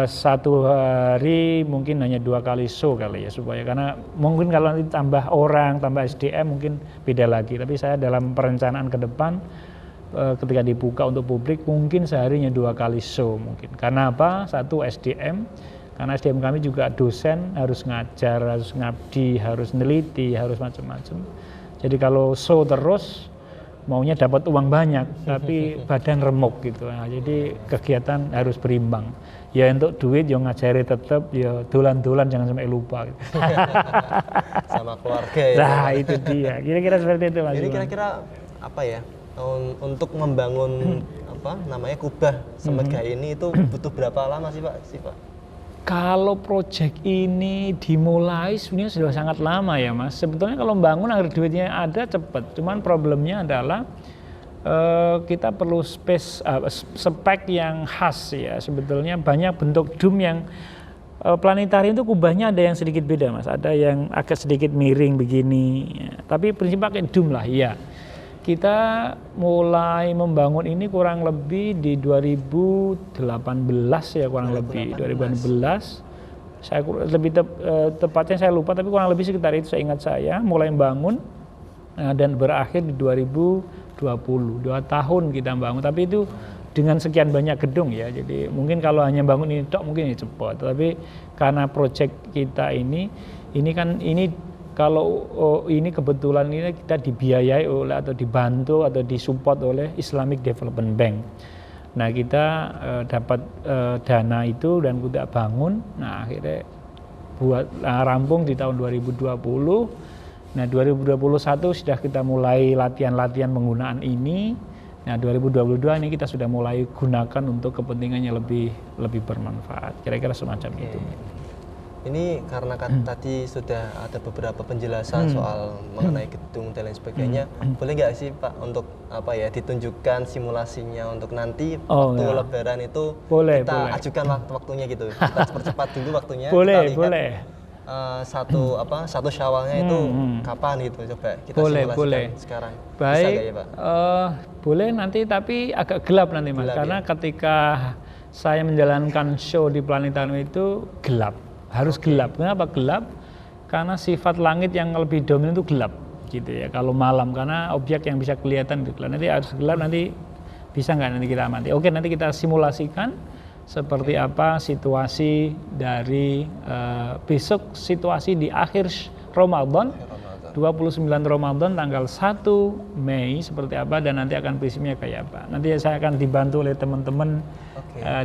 satu hari mungkin hanya 2 kali show kali ya, supaya karena mungkin kalau nanti tambah orang, tambah SDM mungkin beda lagi. Tapi saya dalam perencanaan ke depan ketika dibuka untuk publik mungkin seharinya 2 kali show mungkin. Karena apa? Satu SDM, karena SDM kami juga dosen, harus ngajar, harus ngabdi, harus neliti, harus macam-macam. Jadi kalau show terus maunya dapat uang banyak tapi badan remuk gitu. Nah, jadi kegiatan harus berimbang. Ya untuk duit yang ngajari tetap, ya dolan-dolan jangan sampai lupa gitu. Sama keluarga ya. Nah itu dia, kira-kira seperti itu Mas. Jadi kira-kira apa ya, untuk membangun kubah semega ini itu butuh berapa lama sih Pak? Kalau proyek ini dimulai sebenarnya sudah sangat lama ya Mas. Sebetulnya kalau membangun agar duitnya ada cepat, cuman problemnya adalah kita perlu spek yang khas ya. Sebetulnya banyak bentuk dome yang planetarium itu kubahnya ada yang sedikit beda Mas, ada yang agak sedikit miring begini ya. Tapi prinsip pakai dome lah ya. Kita mulai membangun ini kurang lebih di 2018 ya, kurang lebih 2018. Saya lebih tepatnya saya lupa, tapi kurang lebih sekitar itu saya ingat saya mulai membangun dan berakhir di 2020. 2 tahun kita bangun, tapi itu dengan sekian banyak gedung ya. Jadi mungkin kalau hanya bangun ini tok mungkin ini cepat, tapi karena proyek kita ini kalau ini kebetulan ini kita dibiayai oleh atau dibantu atau disupport oleh Islamic Development Bank. Nah kita dapat dana itu dan kita bangun. Nah akhirnya rampung di tahun 2020 Nah 2021 sudah kita mulai latihan-latihan penggunaan ini. Nah 2022 ini kita sudah mulai gunakan untuk kepentingannya lebih bermanfaat. Kira-kira semacam itu. Ini karena kan tadi sudah ada beberapa penjelasan soal mengenai gedung dan lain sebagainya. Boleh nggak sih Pak untuk ditunjukkan simulasinya untuk nanti waktu Lebaran itu kita ajukan waktunya gitu. Kita percepat dulu waktunya. Boleh. Satu Syawalnya itu kapan gitu, coba kita simulasikan sekarang. Baik. Bisa nggak ya Pak? Boleh nanti, tapi agak gelap nanti Mas, karena ketika saya menjalankan show di planetarium itu gelap. Harus gelap. Kenapa gelap? Karena sifat langit yang lebih dominan itu gelap, gitu ya. Kalau malam, karena objek yang bisa kelihatan itu gelap. Nanti harus gelap, nanti bisa nggak nanti kita amati. Oke, nanti kita simulasikan seperti apa situasi dari besok, situasi di akhir Ramadan, 29 Ramadan tanggal 1 Mei seperti apa, dan nanti akan prinsipnya kayak apa. Nanti saya akan dibantu oleh teman-teman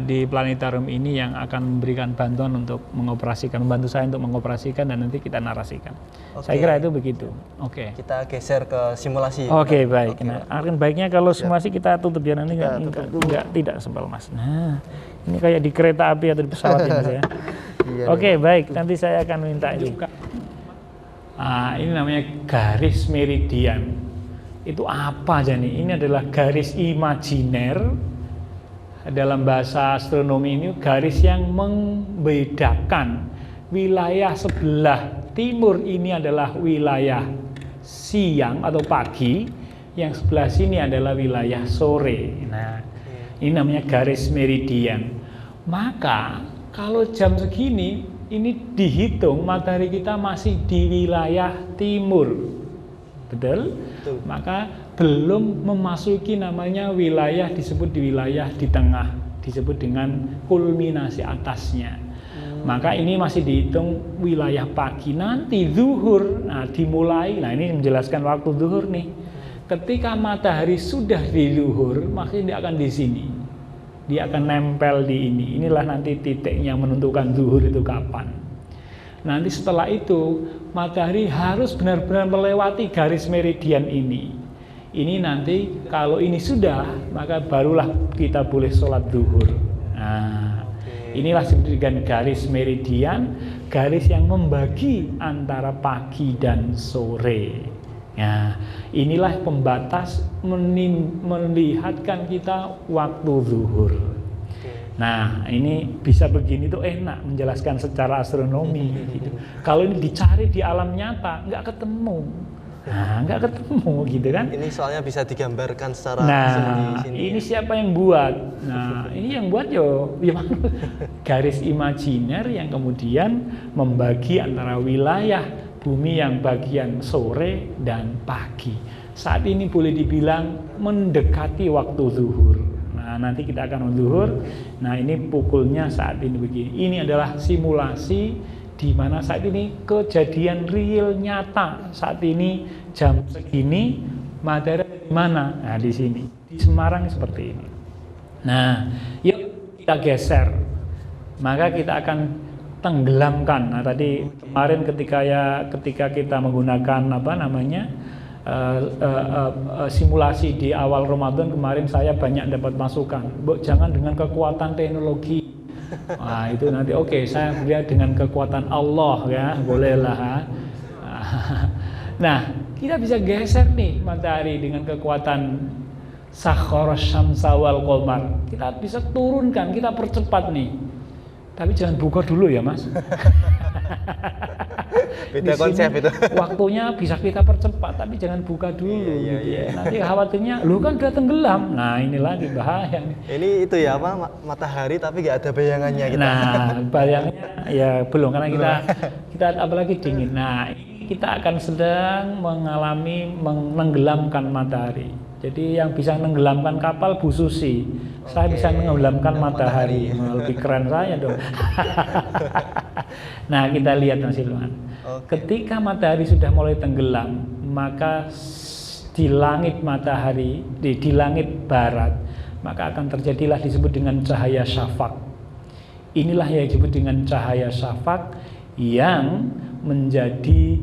di planetarium ini yang akan memberikan bantuan untuk membantu saya untuk mengoperasikan, dan nanti kita narasikan. Saya kira itu begitu. Kita geser ke simulasi. Baik. Nah, akan baiknya kalau simulasi kita tutup ya, nanti tidak sebal Mas. Nah, ini kayak di kereta api atau di pesawat ini ya. Baik, nanti saya akan minta juga. Ini namanya garis meridian. Itu apa aja nih? Ini adalah garis imajiner. Dalam bahasa astronomi ini garis yang membedakan wilayah sebelah timur ini adalah wilayah siang atau pagi, yang sebelah sini adalah wilayah sore. Nah, ini namanya garis meridian. Maka kalau jam segini ini dihitung matahari kita masih di wilayah timur, betul? Maka belum memasuki namanya wilayah, disebut di wilayah di tengah, disebut dengan kulminasi atasnya. Maka ini masih dihitung wilayah pagi. Nanti zuhur, dimulai. Nah, ini menjelaskan waktu zuhur nih. Ketika matahari sudah di zuhur, maka dia akan di sini. Dia akan nempel di ini. Inilah nanti titiknya menentukan zuhur itu kapan. Nanti setelah itu matahari harus benar-benar melewati garis meridian ini. Ini nanti kalau ini sudah, maka barulah kita boleh sholat zuhur. Nah, inilah dengan garis meridian, garis yang membagi antara pagi dan sore. Nah, inilah pembatas melihatkan kita waktu zuhur. Nah, ini bisa begini tuh enak menjelaskan secara astronomi gitu. Kalau ini dicari di alam nyata nggak ketemu. Nggak ketemu gitu kan. Ini soalnya bisa digambarkan secara sini. Ini siapa yang buat? Nah, ini yang buat garis imajiner yang kemudian membagi antara wilayah bumi yang bagian sore dan pagi. Saat ini boleh dibilang mendekati waktu zuhur. Nah, nanti kita akan zuhur. Nah, ini pukulnya saat ini begini. Ini adalah simulasi di mana saat ini kejadian real nyata. Saat ini jam segini matahari di mana? Nah, di sini. Di Semarang seperti ini. Nah, yuk kita geser. Maka kita akan tenggelamkan. Nah, tadi kemarin ketika kita menggunakan simulasi di awal Ramadan kemarin, saya banyak dapat masukan. Jangan dengan kekuatan teknologi. Nah, itu nanti saya lihat dengan kekuatan Allah ya, bolehlah. Nah, kita bisa geser nih matahari dengan kekuatan sakhara syamsa wal qamar. Kita bisa turunkan, kita percepat nih. Tapi jangan buka dulu ya, Mas. Beda konsep itu. Waktunya bisa kita percepat, tapi jangan buka dulu gitu ya. Nanti khawatirnya, lu kan udah tenggelam. Nah, ini lagi bahaya nih. Ini itu ya matahari tapi nggak ada bayangannya kita. Nah, bayangannya ya belum, karena kita apalagi dingin. Nah, kita akan sedang mengalami menenggelamkan matahari. Jadi yang bisa menenggelamkan kapal Bu Susi. Saya bisa menenggelamkan matahari. Lebih keren saya dong. Nah, kita lihat Mas Ilman. Ketika matahari sudah mulai tenggelam, maka di langit matahari, di langit barat, maka akan terjadilah disebut dengan cahaya syafaq. Inilah yang disebut dengan cahaya syafaq yang menjadi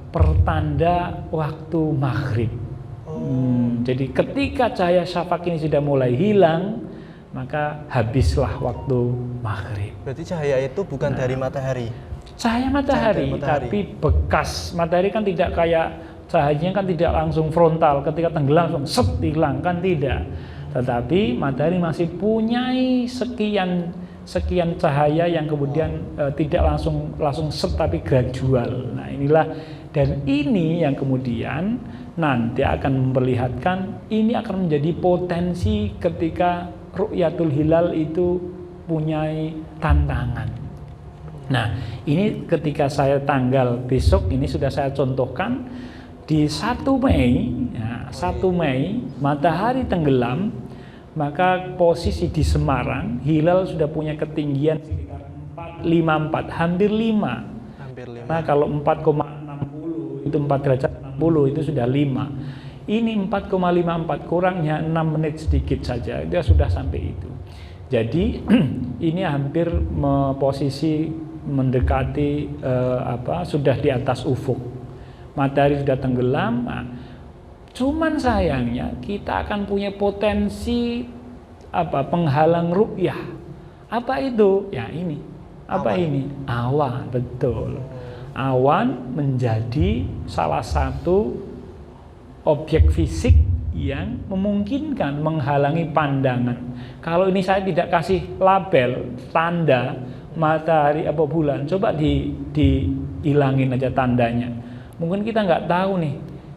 pertanda waktu maghrib. Jadi ketika cahaya syafaq ini sudah mulai hilang, maka habislah waktu maghrib. Berarti cahaya itu bukan dari matahari? Cahaya matahari, tapi bekas matahari kan tidak kayak cahayanya kan tidak langsung frontal, ketika tenggelam langsung set hilang, kan tidak. Tetapi matahari masih punyai sekian cahaya yang kemudian tidak langsung set tapi gradual. Nah, inilah, dan ini yang kemudian nanti akan memperlihatkan, ini akan menjadi potensi ketika ru'yatul hilal itu punyai tantangan. Nah, ini ketika saya tanggal besok ini sudah saya contohkan di 1 Mei, ya, 1 Mei matahari tenggelam, maka posisi di Semarang hilal sudah punya ketinggian sekitar 454, hampir 5. Nah, kalau 4,60 itu 4 derajat 60 itu sudah 5. Ini 4,54, kurangnya 6 menit sedikit saja dia sudah sampai itu. Jadi ini hampir posisi mendekati sudah di atas ufuk. Matahari sudah tenggelam. Nah, cuman sayangnya kita akan punya potensi penghalang ru'yah. Apa itu? Ya ini. Apa awan. Ini? Awan, betul. Awan menjadi salah satu objek fisik yang memungkinkan menghalangi pandangan. Kalau ini saya tidak kasih label, tanda matahari apa bulan, coba dihilangin aja tandanya. Mungkin kita nggak tahu nih,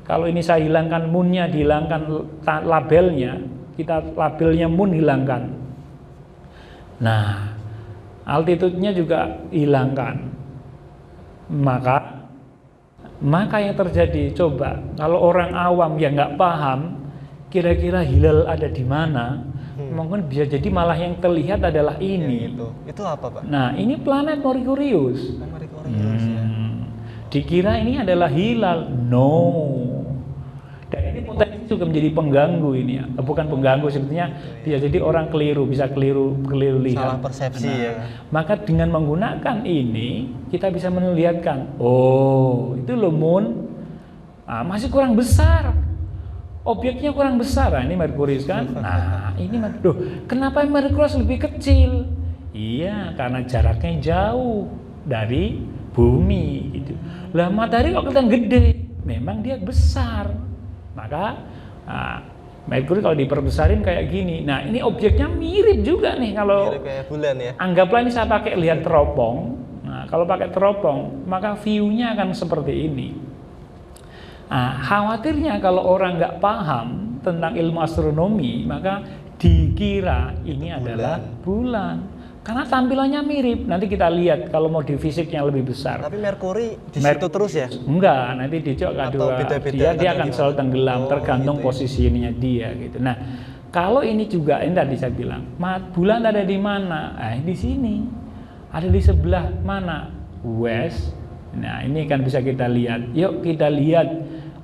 kalau ini saya hilangkan moonnya, dihilangkan labelnya, kita labelnya moon hilangkan. Nah, altitude-nya juga hilangkan. Maka yang terjadi, coba kalau orang awam yang nggak paham, kira-kira hilal ada di mana, mungkin bisa jadi malah yang terlihat adalah ini. Itu apa, Pak? Nah, ini planet Merkurius. Ya. Dikira ini adalah hilal, no. Dan ini potensi juga menjadi pengganggu ini ya. Bukan pengganggu, sebetulnya bisa jadi orang bisa keliru lihat. Salah persepsi ya. Maka dengan menggunakan ini kita bisa melihatkan, oh itu loh moon, masih kurang besar. Objeknya kurang besar, ini Merkurius kan. Nah, ini kenapa Merkurius lebih kecil? Iya, karena jaraknya jauh dari bumi gitu. Lah matahari kok kelihatan gede, memang dia besar. Maka Merkuri kalau diperbesarin kayak gini. Nah, ini objeknya mirip juga nih kalau mirip kayak bulan ya. Anggaplah ini saya pakai lihat teropong. Nah, kalau pakai teropong, maka view-nya akan seperti ini. Khawatirnya kalau orang nggak paham tentang ilmu astronomi, maka dikira ini adalah bulan. Karena tampilannya mirip. Nanti kita lihat kalau mau di fisiknya lebih besar. Tapi Merkuri di situ terus ya? Enggak, nanti dicok dia akan selalu tenggelam, tergantung posisi ininya dia gitu. Nah, kalau ini juga ini tadi saya bilang, bulan ada di mana? Di sini. Ada di sebelah mana? West. Nah, ini kan bisa kita lihat. Yuk kita lihat.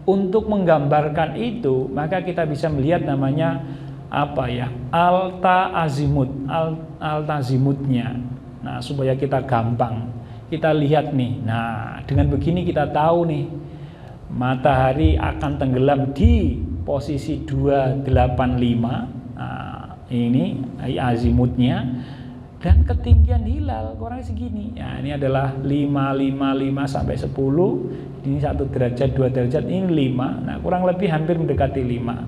Untuk menggambarkan itu, maka kita bisa melihat namanya alta azimutnya. Nah, supaya kita gampang kita lihat nih. Nah, dengan begini kita tahu nih matahari akan tenggelam di posisi 285. Ini azimutnya, dan ketinggian hilal kurang segini. Ya, ini adalah 555 sampai 10. Ini 1 derajat, 2 derajat, ini 5. Nah, kurang lebih hampir mendekati 5.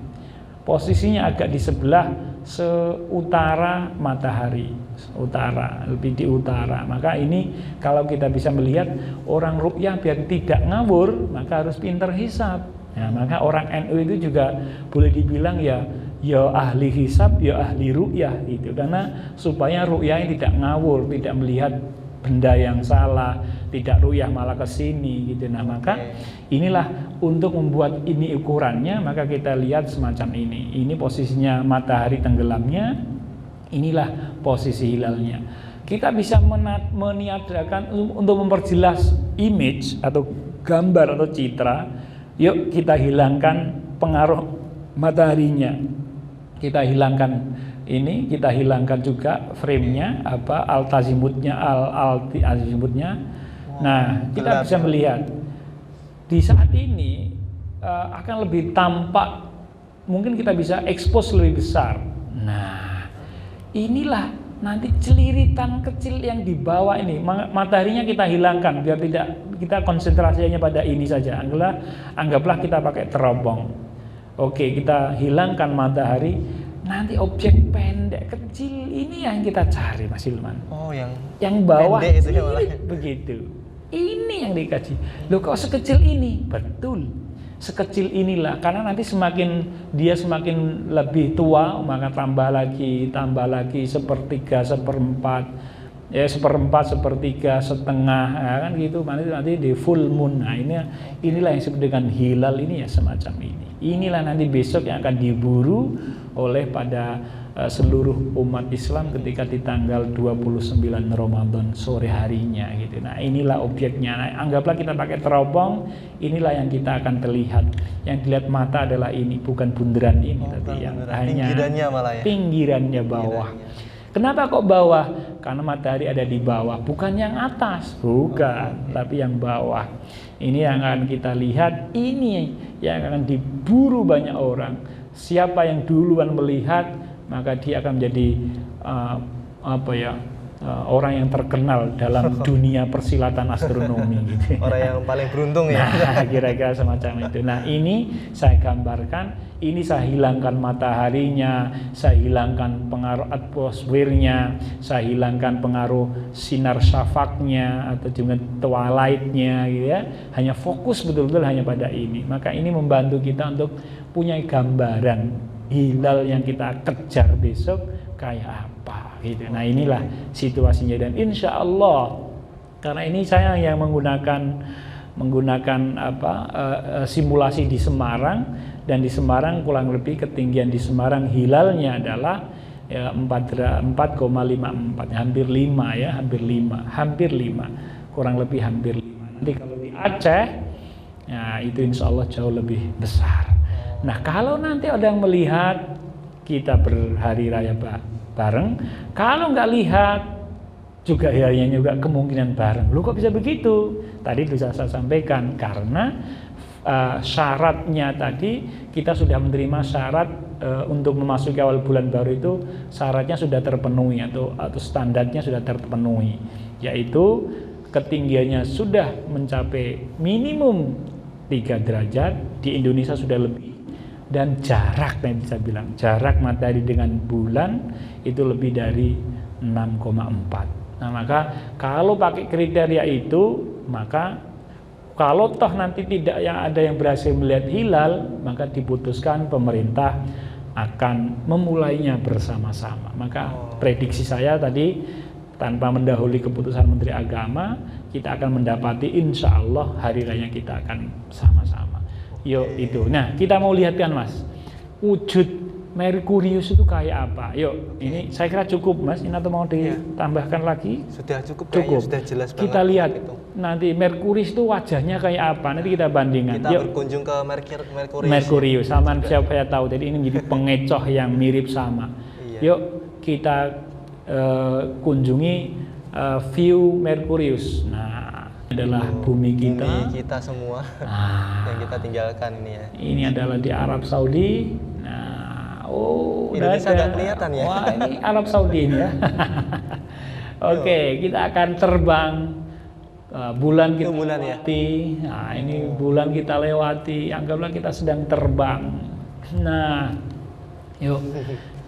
Posisinya agak di sebelah seutara matahari, utara, lebih di utara. Maka ini kalau kita bisa melihat orang ru'yah biar tidak ngawur, maka harus pinter hisab. Ya, maka orang NU itu juga boleh dibilang ya ahli hisab, ya ahli ru'yah gitu. Karena supaya ru'yahnya tidak ngawur, tidak melihat benda yang salah, tidak ru'yah malah ke sini gitu. Nah, maka inilah untuk membuat ini ukurannya, maka kita lihat semacam ini. Ini posisinya matahari tenggelamnya, inilah posisi hilalnya. Kita bisa meniadakan untuk memperjelas image atau gambar atau citra. Yuk kita hilangkan pengaruh mataharinya. Kita hilangkan ini, kita hilangkan juga frame-nya, altazimutnya, azimutnya. Nah, kita bisa melihat di saat ini akan lebih tampak, mungkin kita bisa expose lebih besar. Nah, inilah nanti celiritan kecil yang di bawah ini, mataharinya kita hilangkan biar tidak kita konsentrasinya pada ini saja. Anggaplah kita pakai teropong. Oke, kita hilangkan matahari, nanti objek pendek kecil ini yang kita cari, Mas Hilman. Oh, yang bawah itu ya, begitu. Ini yang dikaji. Loh, kok sekecil ini? Betul. Sekecil inilah, karena nanti dia semakin lebih tua, maka tambah lagi sepertiga, seperempat, sepertiga, setengah, ya kan gitu. Nanti di full moon. Nah, inilah yang disebut dengan hilal ini ya, semacam ini. Inilah nanti besok yang akan diburu oleh pada seluruh umat Islam ketika di tanggal 29 Ramadan sore harinya gitu. Nah, inilah objeknya. Nah, anggaplah kita pakai teropong, inilah yang kita akan terlihat. Yang dilihat mata adalah ini, bukan bundaran ini tadi yang hanya pinggirannya malah ya. Pinggirannya bawah. Kenapa kok bawah? Karena matahari ada di bawah, bukan yang atas, bukan, tapi yang bawah. Ini yang akan kita lihat, ini yang akan diburu banyak orang. Siapa yang duluan melihat, maka dia akan menjadi orang yang terkenal dalam dunia persilatan astronomi gitu. Orang yang paling beruntung ya. Nah, kira-kira semacam itu. Nah, ini saya gambarkan, ini saya hilangkan mataharinya, saya hilangkan pengaruh atmosfernya, saya hilangkan pengaruh sinar syafaqnya atau juga twilightnya gitu ya. Hanya fokus betul-betul hanya pada ini. Maka ini membantu kita untuk punya gambaran hilal yang kita kejar besok kayak apa gitu. Nah, inilah situasinya, dan insya Allah karena ini saya yang menggunakan simulasi di Semarang, dan di Semarang kurang lebih ketinggian di Semarang hilalnya adalah 4,54, hampir 5, kurang lebih hampir 5. Nanti kalau di Aceh ya itu insya Allah jauh lebih besar. Nah, kalau nanti ada yang melihat, kita berhari raya bareng. Kalau nggak lihat, juga harinya juga kemungkinan bareng. Loh, kok bisa begitu? Tadi bisa saya sampaikan, karena syaratnya tadi kita sudah menerima syarat untuk memasuki awal bulan baru itu syaratnya sudah terpenuhi atau standarnya sudah terpenuhi, yaitu ketinggiannya sudah mencapai minimum 3 derajat, di Indonesia sudah lebih. Dan jarak, yang bisa bilang jarak matahari dengan bulan itu lebih dari 6,4. Nah, maka kalau pakai kriteria itu, maka kalau toh nanti tidak ada yang berhasil melihat hilal, maka diputuskan pemerintah akan memulainya bersama-sama. Maka prediksi saya tadi, tanpa mendahului keputusan Menteri Agama, kita akan mendapati insya Allah hari raya kita akan sama-sama. Yuk itu. Nah, kita mau lihat kan, Mas, wujud Merkurius itu kayak apa? Yuk, ini saya kira cukup, Mas. Ini atau mau ditambahkan lagi? Sudah cukup. Sudah jelas banget. Kita lihat itu. Nanti Merkurius itu wajahnya kayak apa? Nanti kita bandingkan. Kita berkunjung ke Merkurius. Sama siapa saya tahu. Jadi ini menjadi pengecoh yang mirip sama. Yuk kita kunjungi view Merkurius. Nah, adalah bumi kita semua yang kita tinggalkan ini ya. Ini adalah di Arab Saudi. Nah, Indonesia nggak kelihatan ya. Wah, ini Arab Saudi ini ya. Oke, kita akan terbang. Bulan kita lewati. Nah, ini bulan kita lewati. Anggaplah kita sedang terbang. Nah, yuk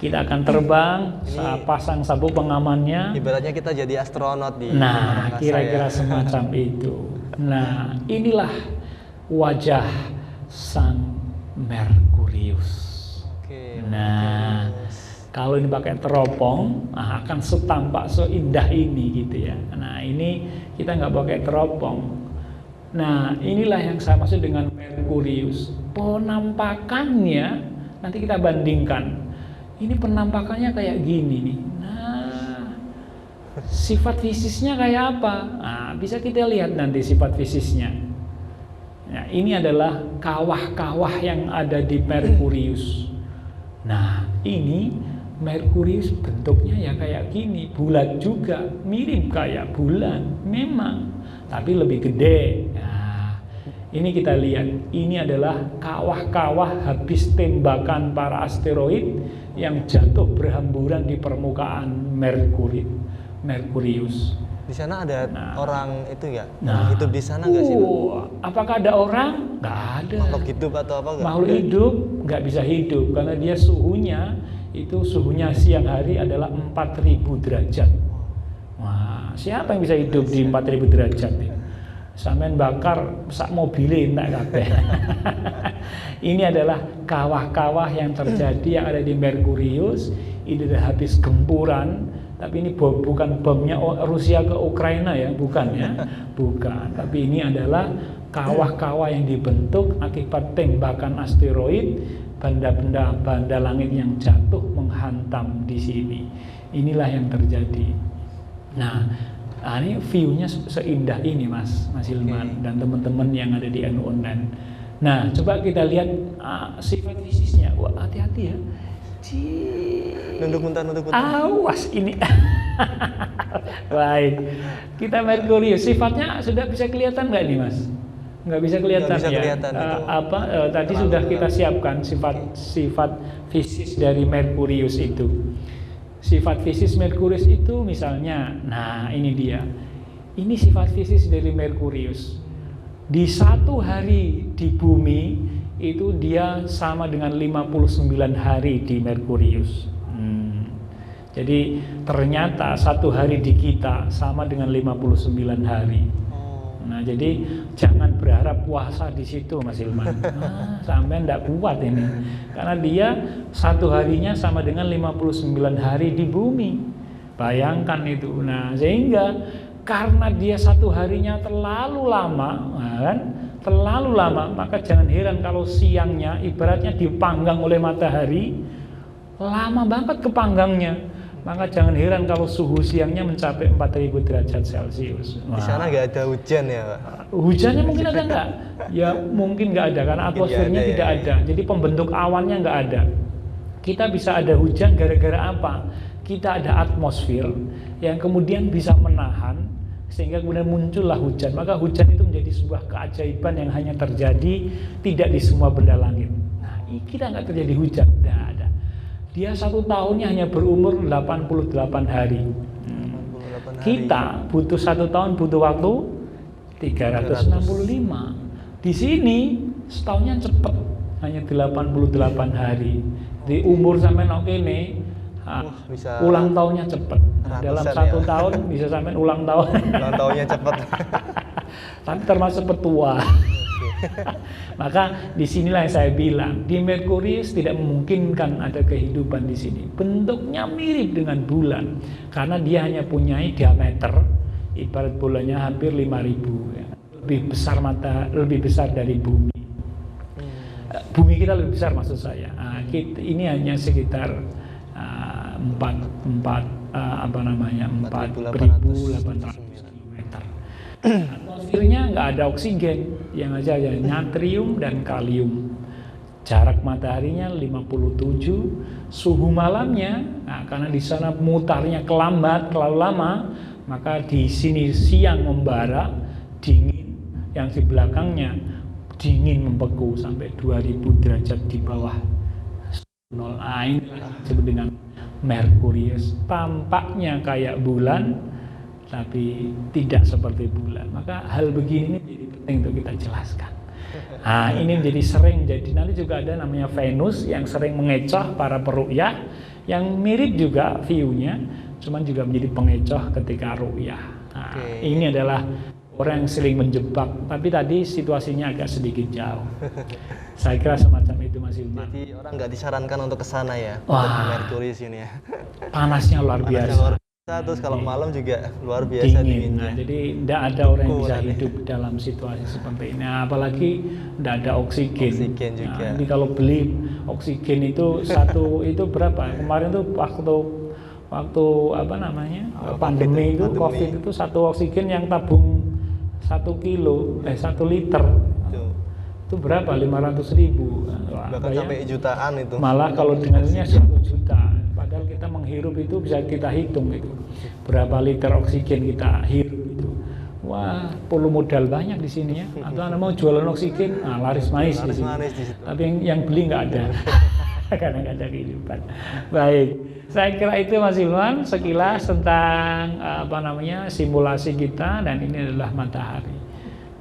kita akan terbang, pasang sabuk pengamannya. Ibaratnya kita jadi astronot di kira-kira semacam itu. Nah, inilah wajah sang Merkurius. Nah, kalau ini pakai teropong, akan setampak seindah ini gitu ya. Nah, ini kita nggak pakai teropong. Nah, inilah yang saya maksud dengan Merkurius. Penampakannya nanti kita bandingkan. Ini penampakannya kayak gini nih. Nah, sifat fisiknya kayak apa? Nah, bisa kita lihat nanti sifat fisiknya. Nah, ini adalah kawah-kawah yang ada di Merkurius. Nah, ini Merkurius bentuknya ya kayak gini, bulat juga, mirip kayak bulan, memang, tapi lebih gede. Nah, Ini kita lihat, ini adalah kawah-kawah habis tembakan para asteroid yang jatuh berhamburan di permukaan Merkurius. Di sana ada orang itu ya? Hidup di sana nggak sih? Apakah ada orang? Nggak ada. Makhluk hidup atau apa? Makhluk hidup nggak bisa hidup karena dia suhunya siang hari adalah 4000 derajat. Wah, siapa yang bisa hidup di 4000 derajat? Sampeyan bakar sak mobile entek kabeh. Ini adalah kawah-kawah yang terjadi yang ada di Merkurius. Ini sudah habis gempuran, tapi ini bukan bomnya Rusia ke Ukraina ya, bukan ya. Bukan, tapi ini adalah kawah-kawah yang dibentuk akibat tembakan asteroid, benda langit yang jatuh menghantam di sini. Inilah yang terjadi. Nah, ini view-nya seindah ini Mas Hilman dan teman-teman yang ada di NU Online. Nah, coba kita lihat sifat fisiknya. Wah, hati-hati ya. Nunduk muntah. Awas ini. Baik. Kita Merkurius, sifatnya sudah bisa kelihatan nggak nih Mas? Nggak bisa kelihatan ya. Kelihatan, tadi sudah kita siapkan sifat fisik dari Merkurius itu. Sifat fisik Merkurius itu misalnya, nah ini dia. Ini sifat fisik dari Merkurius. Di satu hari di bumi itu dia sama dengan 59 hari di Merkurius. Jadi ternyata satu hari di kita sama dengan 59 hari. Nah, jadi jangan berharap puasa di situ Mas Hilman. Sampai enggak kuat ini. Karena dia satu harinya sama dengan 59 hari di bumi. Bayangkan itu. Nah, sehingga karena dia satu harinya terlalu lama, maka jangan heran kalau siangnya ibaratnya dipanggang oleh matahari, lama banget kepanggangnya. Maka jangan heran kalau suhu siangnya mencapai 4000 derajat Celcius. Di sana nggak ada hujan ya Pak? Hujannya mungkin ada nggak? Ya mungkin nggak ada karena atmosfernya tidak ada. Jadi pembentuk awannya nggak ada. Kita bisa ada hujan gara-gara apa? Kita ada atmosfer yang kemudian bisa menahan sehingga kemudian muncullah hujan. Maka hujan itu menjadi sebuah keajaiban yang hanya terjadi tidak di semua benda langit. Nah, kita nggak terjadi hujan, nggak ada. Dia satu tahunnya hanya berumur 88 hari. Kita butuh satu tahun butuh waktu 365. Di sini setahunnya cepat, hanya 88 hari. Di umur sampai ini ulang tahunnya cepat. Dalam satu tahun bisa sampai ulang tahun. Ulang tahunnya cepat. Tapi termasuk petua. Maka disinilah yang saya bilang di Merkurius tidak memungkinkan ada kehidupan di sini. Bentuknya mirip dengan bulan karena dia hanya punya diameter ibarat bulannya hampir 5.000 ya. Lebih besar dari bumi. Bumi kita lebih besar maksud saya. Ini hanya sekitar 4.800 km. Atmosfernya nggak ada oksigen, yang aja natrium dan kalium. Jarak mataharinya 57, suhu malamnya, karena di sana mutarnya terlalu lama, maka di sini siang membara, dingin, yang di belakangnya dingin membeku sampai 2000 derajat di bawah nol. Ini disebut dengan Merkurius. Tampaknya kayak bulan, tapi tidak seperti bulan. Maka hal begini jadi penting untuk kita jelaskan. Ini menjadi sering. Jadi nanti juga ada namanya Venus yang sering mengecoh para peruqyah, yang mirip juga view-nya, cuman juga menjadi pengecoh ketika ruqyah. Ini adalah orang yang sering menjebak, tapi tadi situasinya agak sedikit jauh. Saya kira semacam itu Mas Hilman. Jadi orang nggak disarankan untuk ke sana ya, untuk Merkurius ini ya. Panasnya luar biasa. Terus kalau malam juga luar biasa dingin. Nah, jadi tidak ada orang yang bisa hidup dalam situasi seperti ini. Apalagi tidak ada oksigen. Juga. Jadi kalau beli oksigen itu satu itu berapa? Kemarin tuh waktu apa namanya pandemi itu COVID itu satu oksigen yang tabung 1 liter. Itu berapa? 500.000. Bahkan sampai jutaan itu. Malah kalau dengannya 1 juta. Padahal kita menghirup itu bisa kita hitung itu berapa liter oksigen kita hirup itu. Wah, perlu modal banyak di sini ya. Atau Anda mau jualan oksigen, laris manis di sini. Tapi yang beli nggak ada. Karena nggak ada kehidupan. Baik, saya kira itu Mas Hilman sekilas tentang simulasi kita, dan ini adalah matahari.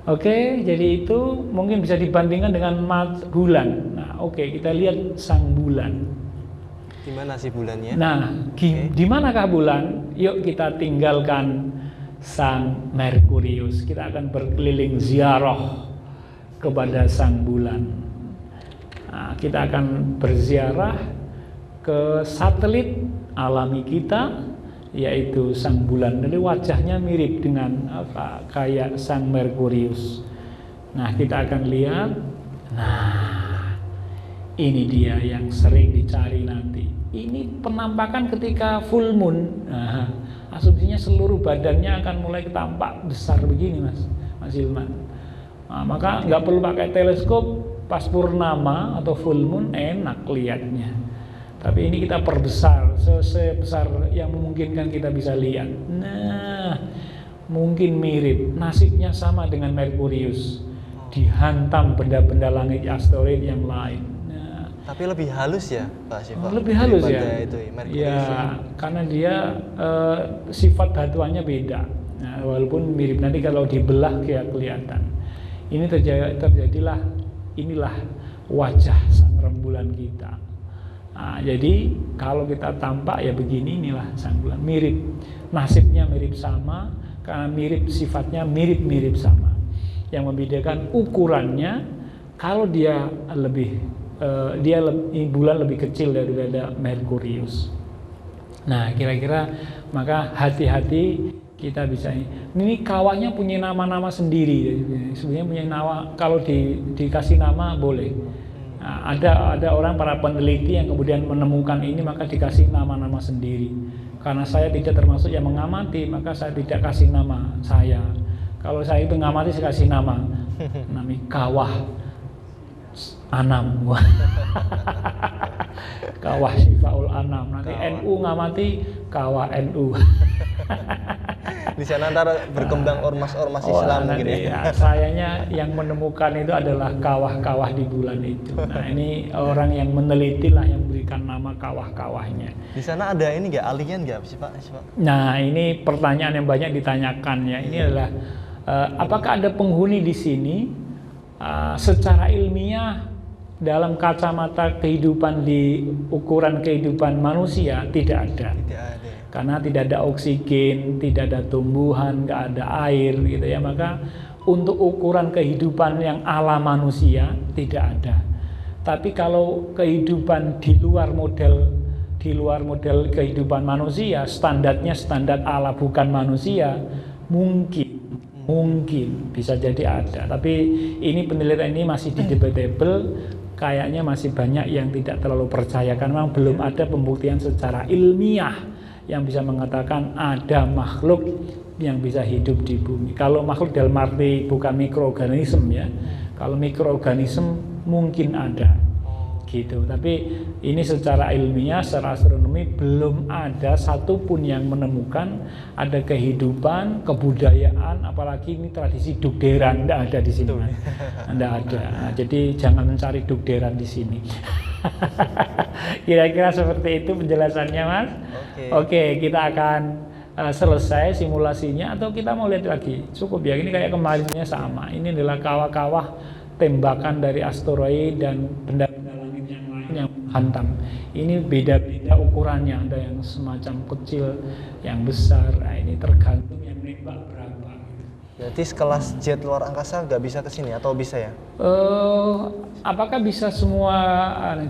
Oke, jadi itu mungkin bisa dibandingkan dengan bulan. Nah, oke, kita lihat sang bulan. Di mana sih bulannya? Nah, di manakah bulan? Yuk kita tinggalkan sang Merkurius. Kita akan berkeliling ziarah kepada sang bulan. Nah, kita akan berziarah ke satelit alami kita, yaitu sang bulan. Jadi wajahnya mirip dengan kayak sang Merkurius. Nah, kita akan lihat. Nah, ini dia yang sering dicari nanti. Ini penampakan ketika full moon. Nah, asumsinya seluruh badannya akan mulai tampak besar begini, Mas Hilman. Nah, maka nggak perlu pakai teleskop. Pas purnama atau full moon enak lihatnya. Tapi ini kita perbesar sebesar yang memungkinkan kita bisa lihat. Nah, mungkin mirip, nasibnya sama dengan Merkurius, dihantam benda-benda langit asteroid yang lain. Nah, tapi lebih halus ya, Pak Siva? Lebih halus ya. Itu, ya, karena dia sifat batuannya beda. Nah, walaupun mirip, nanti kalau dibelah kayak kelihatan. Ini terjadilah. Inilah wajah sang rembulan kita. Nah, jadi kalau kita tampak ya begini, inilah sang bulan. Mirip, nasibnya mirip sama, karena mirip sifatnya mirip-mirip sama. Yang membedakan ukurannya, kalau dia bulan lebih kecil daripada Merkurius. Nah, kira-kira maka hati-hati. Kita bisa ini kawahnya punya nama-nama sendiri. Sebenarnya punya nama, kalau dikasih nama boleh. Nah, ada orang, para peneliti yang kemudian menemukan ini, maka dikasih nama-nama sendiri. Karena saya tidak termasuk yang mengamati, maka saya tidak kasih nama saya. Kalau saya itu mengamati, saya kasih nama. Namanya Kawah Anam. Kawah Syifaul Anam. Nanti NU ngamati Kawah NU. Di sana antara berkembang ormas-ormas Islam mungkin ya. Sayanya yang menemukan itu adalah kawah-kawah di bulan itu. Nah, ini orang yang meneliti lah yang berikan nama kawah-kawahnya. Di sana ada ini nggak, alien nggak sih Pak? Nah, ini pertanyaan yang banyak ditanyakan ya. Ini adalah apakah ada penghuni di sini? Secara ilmiah, dalam kacamata kehidupan, di ukuran kehidupan manusia, tidak ada. Karena tidak ada oksigen, tidak ada tumbuhan, nggak ada air gitu ya. Maka untuk ukuran kehidupan yang ala manusia tidak ada. Tapi kalau kehidupan di luar model kehidupan manusia, standarnya standar ala bukan manusia, mungkin bisa jadi ada. Tapi ini penelitian ini masih debatable. Kayaknya masih banyak yang tidak terlalu percaya, karena memang belum ada pembuktian secara ilmiah yang bisa mengatakan ada makhluk yang bisa hidup di bumi. Kalau makhluk dalam arti bukan mikroorganisme ya. Kalau mikroorganisme mungkin ada gitu. Tapi ini secara ilmiah, secara astronomi belum ada satupun yang menemukan ada kehidupan, kebudayaan, apalagi ini tradisi dugderan, tidak ada di sini. Tidak ada. Nah, jadi jangan mencari dugderan di sini. Kira-kira seperti itu penjelasannya, Mas. Oke, kita akan selesai simulasinya, atau kita mau lihat lagi? Cukup ya, ini kayak kemarinnya sama. Ini adalah kawah-kawah tembakan dari asteroid dan benda-benda langit yang lain yang hantam. Ini beda-beda ukurannya, ada yang semacam kecil, yang besar. Nah, ini tergantung yang menembak berapa. Berarti sekelas jet luar angkasa nggak bisa ke sini atau bisa ya? Apakah bisa semua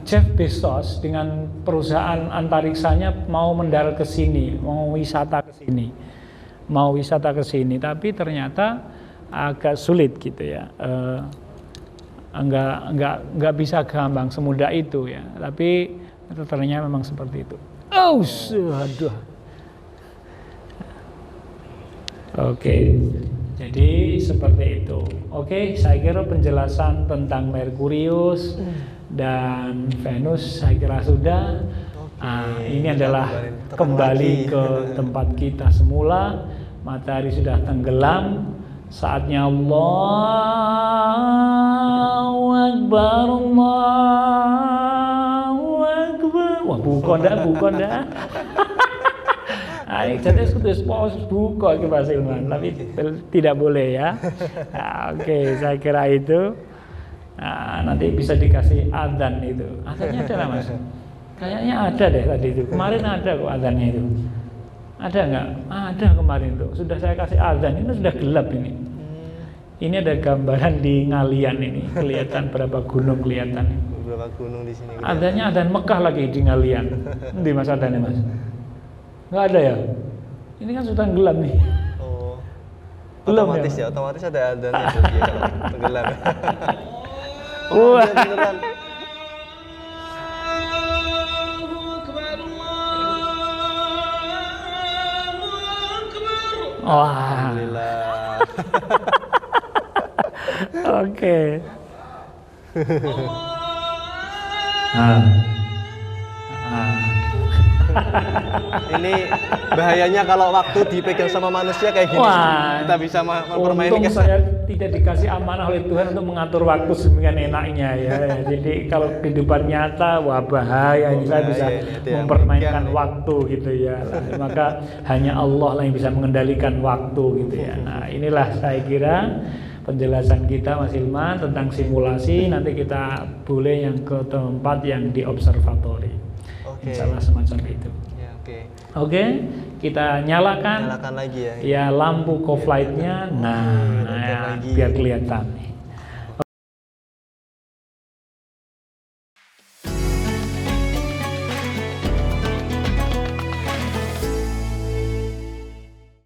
Jeff Bezos dengan perusahaan antariksanya mau mendarat ke sini, mau wisata ke sini, tapi ternyata agak sulit gitu ya. Enggak bisa gampang semudah itu ya. Tapi ternyata memang seperti itu. Aduh. Oke. Jadi seperti itu. Oke, saya kira penjelasan tentang Merkurius dan Venus saya kira sudah. Ini adalah kembali ke tempat kita semula. Matahari sudah tenggelam Saatnya Allahu Akbar, Allahu Akbar. Wah, bukan dah. Jadi sudah buka ke Mas Hilman, tapi tidak boleh ya. Nah, oke, saya kira itu. Nah, nanti bisa dikasih adzan itu. Adzannya ada lah Mas? Kayaknya ada deh tadi itu. Kemarin ada kok adzannya itu. Ada nggak? Ada kemarin tuh. Sudah saya kasih adzan, ini sudah gelap ini. Ini ada gambaran di Ngalian ini, kelihatan berapa gunung kelihatan. Beberapa gunung di sini. Adzannya adzan Mekah lagi di Ngalian. Di Mas adzannya Mas? Nggak ada ya? Ini kan sudah gelap nih. Oh. Belum otomatis ya? Otomatis ada adzannya kalau tenggelam. Wah. Beneran. Wah. Alhamdulillah. Oke. Ini bahayanya kalau waktu dipegang sama manusia kayak gini. Wah, kita bisa mempermainkan. Untung saya tidak dikasih amanah oleh Tuhan untuk mengatur waktu sedemikian enaknya ya. Jadi kalau kehidupan nyata, wah bahaya. Saya bisa mempermainkan waktu gitu ya. Maka hanya Allah lah yang bisa mengendalikan waktu gitu ya. Nah, inilah saya kira penjelasan kita Mas Hilman tentang simulasi. Nanti kita boleh yang ke tempat yang di observatori. Insya Allah semacam itu. Ya, Oke, kita nyalakan lagi ya. Ya lampu co-flightnya. Nah, biar kelihatan.